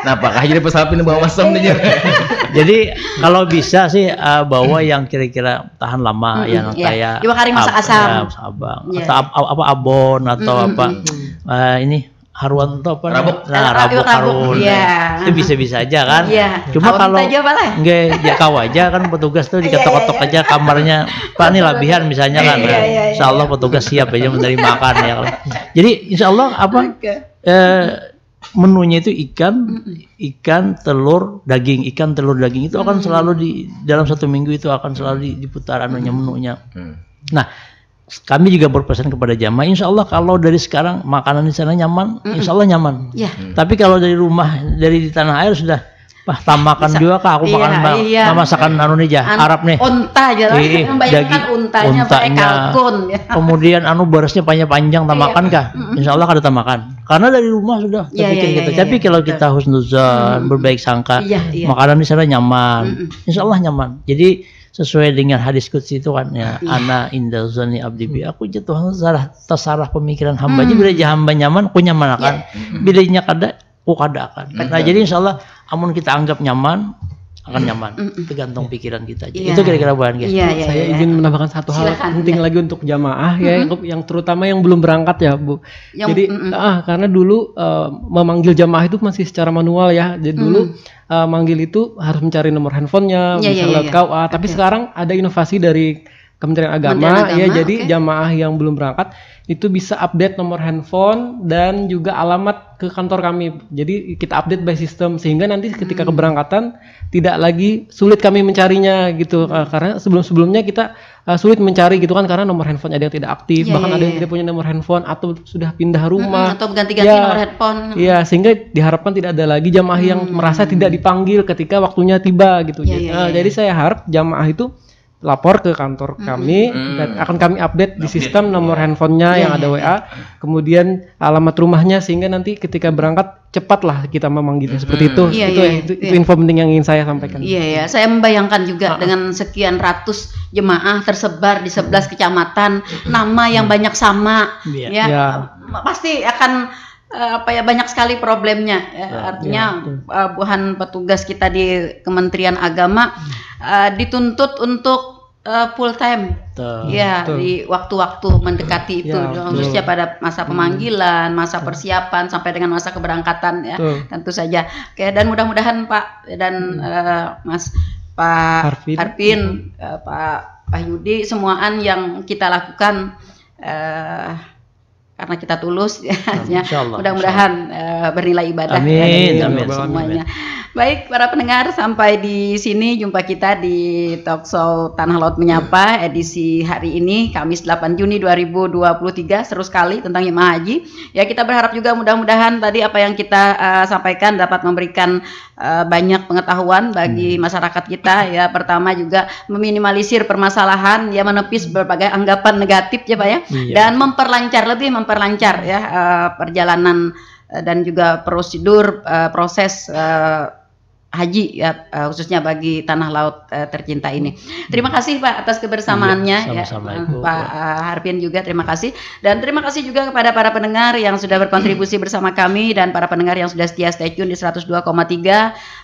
Nah, apakah jadi pesawat ini bawa asam nih? Jadi kalau bisa sih bawa yang kira-kira tahan lama, yang kayak Iwa kari masak asam, atau apa abon atau apa ini haruan atau apa? Rabuk harun. Itu bisa-bisa aja kan. Cuma kalau enggak kau aja kan petugas tuh diketok-ketok aja kamarnya. Pak ini labihan misalnya kan. Insya Allah petugas siap aja menerima makan ya. Jadi insya Allah menunya itu ikan, telur, daging, itu akan selalu di dalam 1 minggu itu akan selalu diputar menunya. Nah, kami juga berpesan kepada jamaah, insya Allah kalau dari sekarang makanan di sana nyaman, insya Allah nyaman. Tapi kalau dari rumah, dari di tanah air sudah, tamakan juga kak, aku makan masakan Arab nih. Unta aja lah, membayangkan untanya pakai kalkun. Kemudian berasnya panjang-panjang, tamakan kah? Insya Allah kada tamakan. Karena dari rumah sudah terpikir gitu. Tapi kalau kita husnuzan, berbaik sangka, makanan di sana nyaman, insya Allah nyaman. Jadi sesuai dengan hadis qudsi itu kan ya, ana inda zanni abdi bi, aku jatuh terserah pemikiran hamba. Jadi bila hamba nyaman, aku nyaman akan. Bila kada, aku kada akan. Nah jadi insya Allah amun kita anggap nyaman, akan nyaman. Tergantung pikiran kita aja. Itu kira-kira bahan guys. Saya izin menambahkan satu hal penting lagi untuk jamaah ya, yang terutama yang belum berangkat ya Bu. Jadi karena dulu memanggil jamaah itu masih secara manual ya. Jadi dulu manggil itu harus mencari nomor handphonenya, bisa lewat KUA. Tapi sekarang ada inovasi dari Kementerian Agama ya. Jadi jamaah yang belum berangkat itu bisa update nomor handphone dan juga alamat ke kantor kami. Jadi kita update by system sehingga nanti ketika keberangkatan tidak lagi sulit kami mencarinya gitu. Karena sebelum-sebelumnya kita sulit mencari gitu kan, karena nomor handphone ada yang tidak aktif, bahkan ada yang tidak punya nomor handphone atau sudah pindah rumah atau ganti-ganti nomor handphone. Iya, sehingga diharapkan tidak ada lagi jamaah yang merasa tidak dipanggil ketika waktunya tiba gitu. Jadi saya harap jamaah itu lapor ke kantor kami dan akan kami update di sistem nomor handphonenya yang ada WA, kemudian alamat rumahnya, sehingga nanti ketika berangkat cepatlah kita memanggilnya seperti itu. Itu info penting yang ingin saya sampaikan. Saya membayangkan juga dengan sekian ratus jemaah tersebar di 11 kecamatan, nama yang banyak sama, pasti akan banyak sekali problemnya. Artinya buhan petugas kita di Kementerian Agama dituntut untuk full time, di waktu-waktu mendekati itu, khususnya pada masa pemanggilan, masa persiapan sampai dengan masa keberangkatan ya, tentu saja. Oke, dan mudah-mudahan Pak dan Pak Harpin, Pak Yudi, semuaan yang kita lakukan karena kita tulus mudah-mudahan bernilai ibadah. Amin. Semuanya. Baik para pendengar, sampai di sini jumpa kita di Talkshow Tanah Laut Menyapa edisi hari ini Kamis 8 Juni 2023. Seru sekali tentang jemaah haji. Ya, kita berharap juga mudah-mudahan tadi apa yang kita sampaikan dapat memberikan banyak pengetahuan bagi masyarakat kita ya. Pertama juga meminimalisir permasalahan, ya, menepis berbagai anggapan negatif ya Pak ya. Dan lebih memperlancar ya perjalanan dan juga prosedur proses haji ya, khususnya bagi tanah laut tercinta ini. Terima kasih Pak atas kebersamaannya Pak Harpin juga terima kasih, dan terima kasih juga kepada para pendengar yang sudah berkontribusi bersama kami dan para pendengar yang sudah setia stay tune di 102,3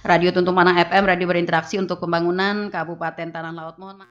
Radio Tuntung Panang FM, radio berinteraksi untuk pembangunan Kabupaten Tanah Laut. Mohon maaf.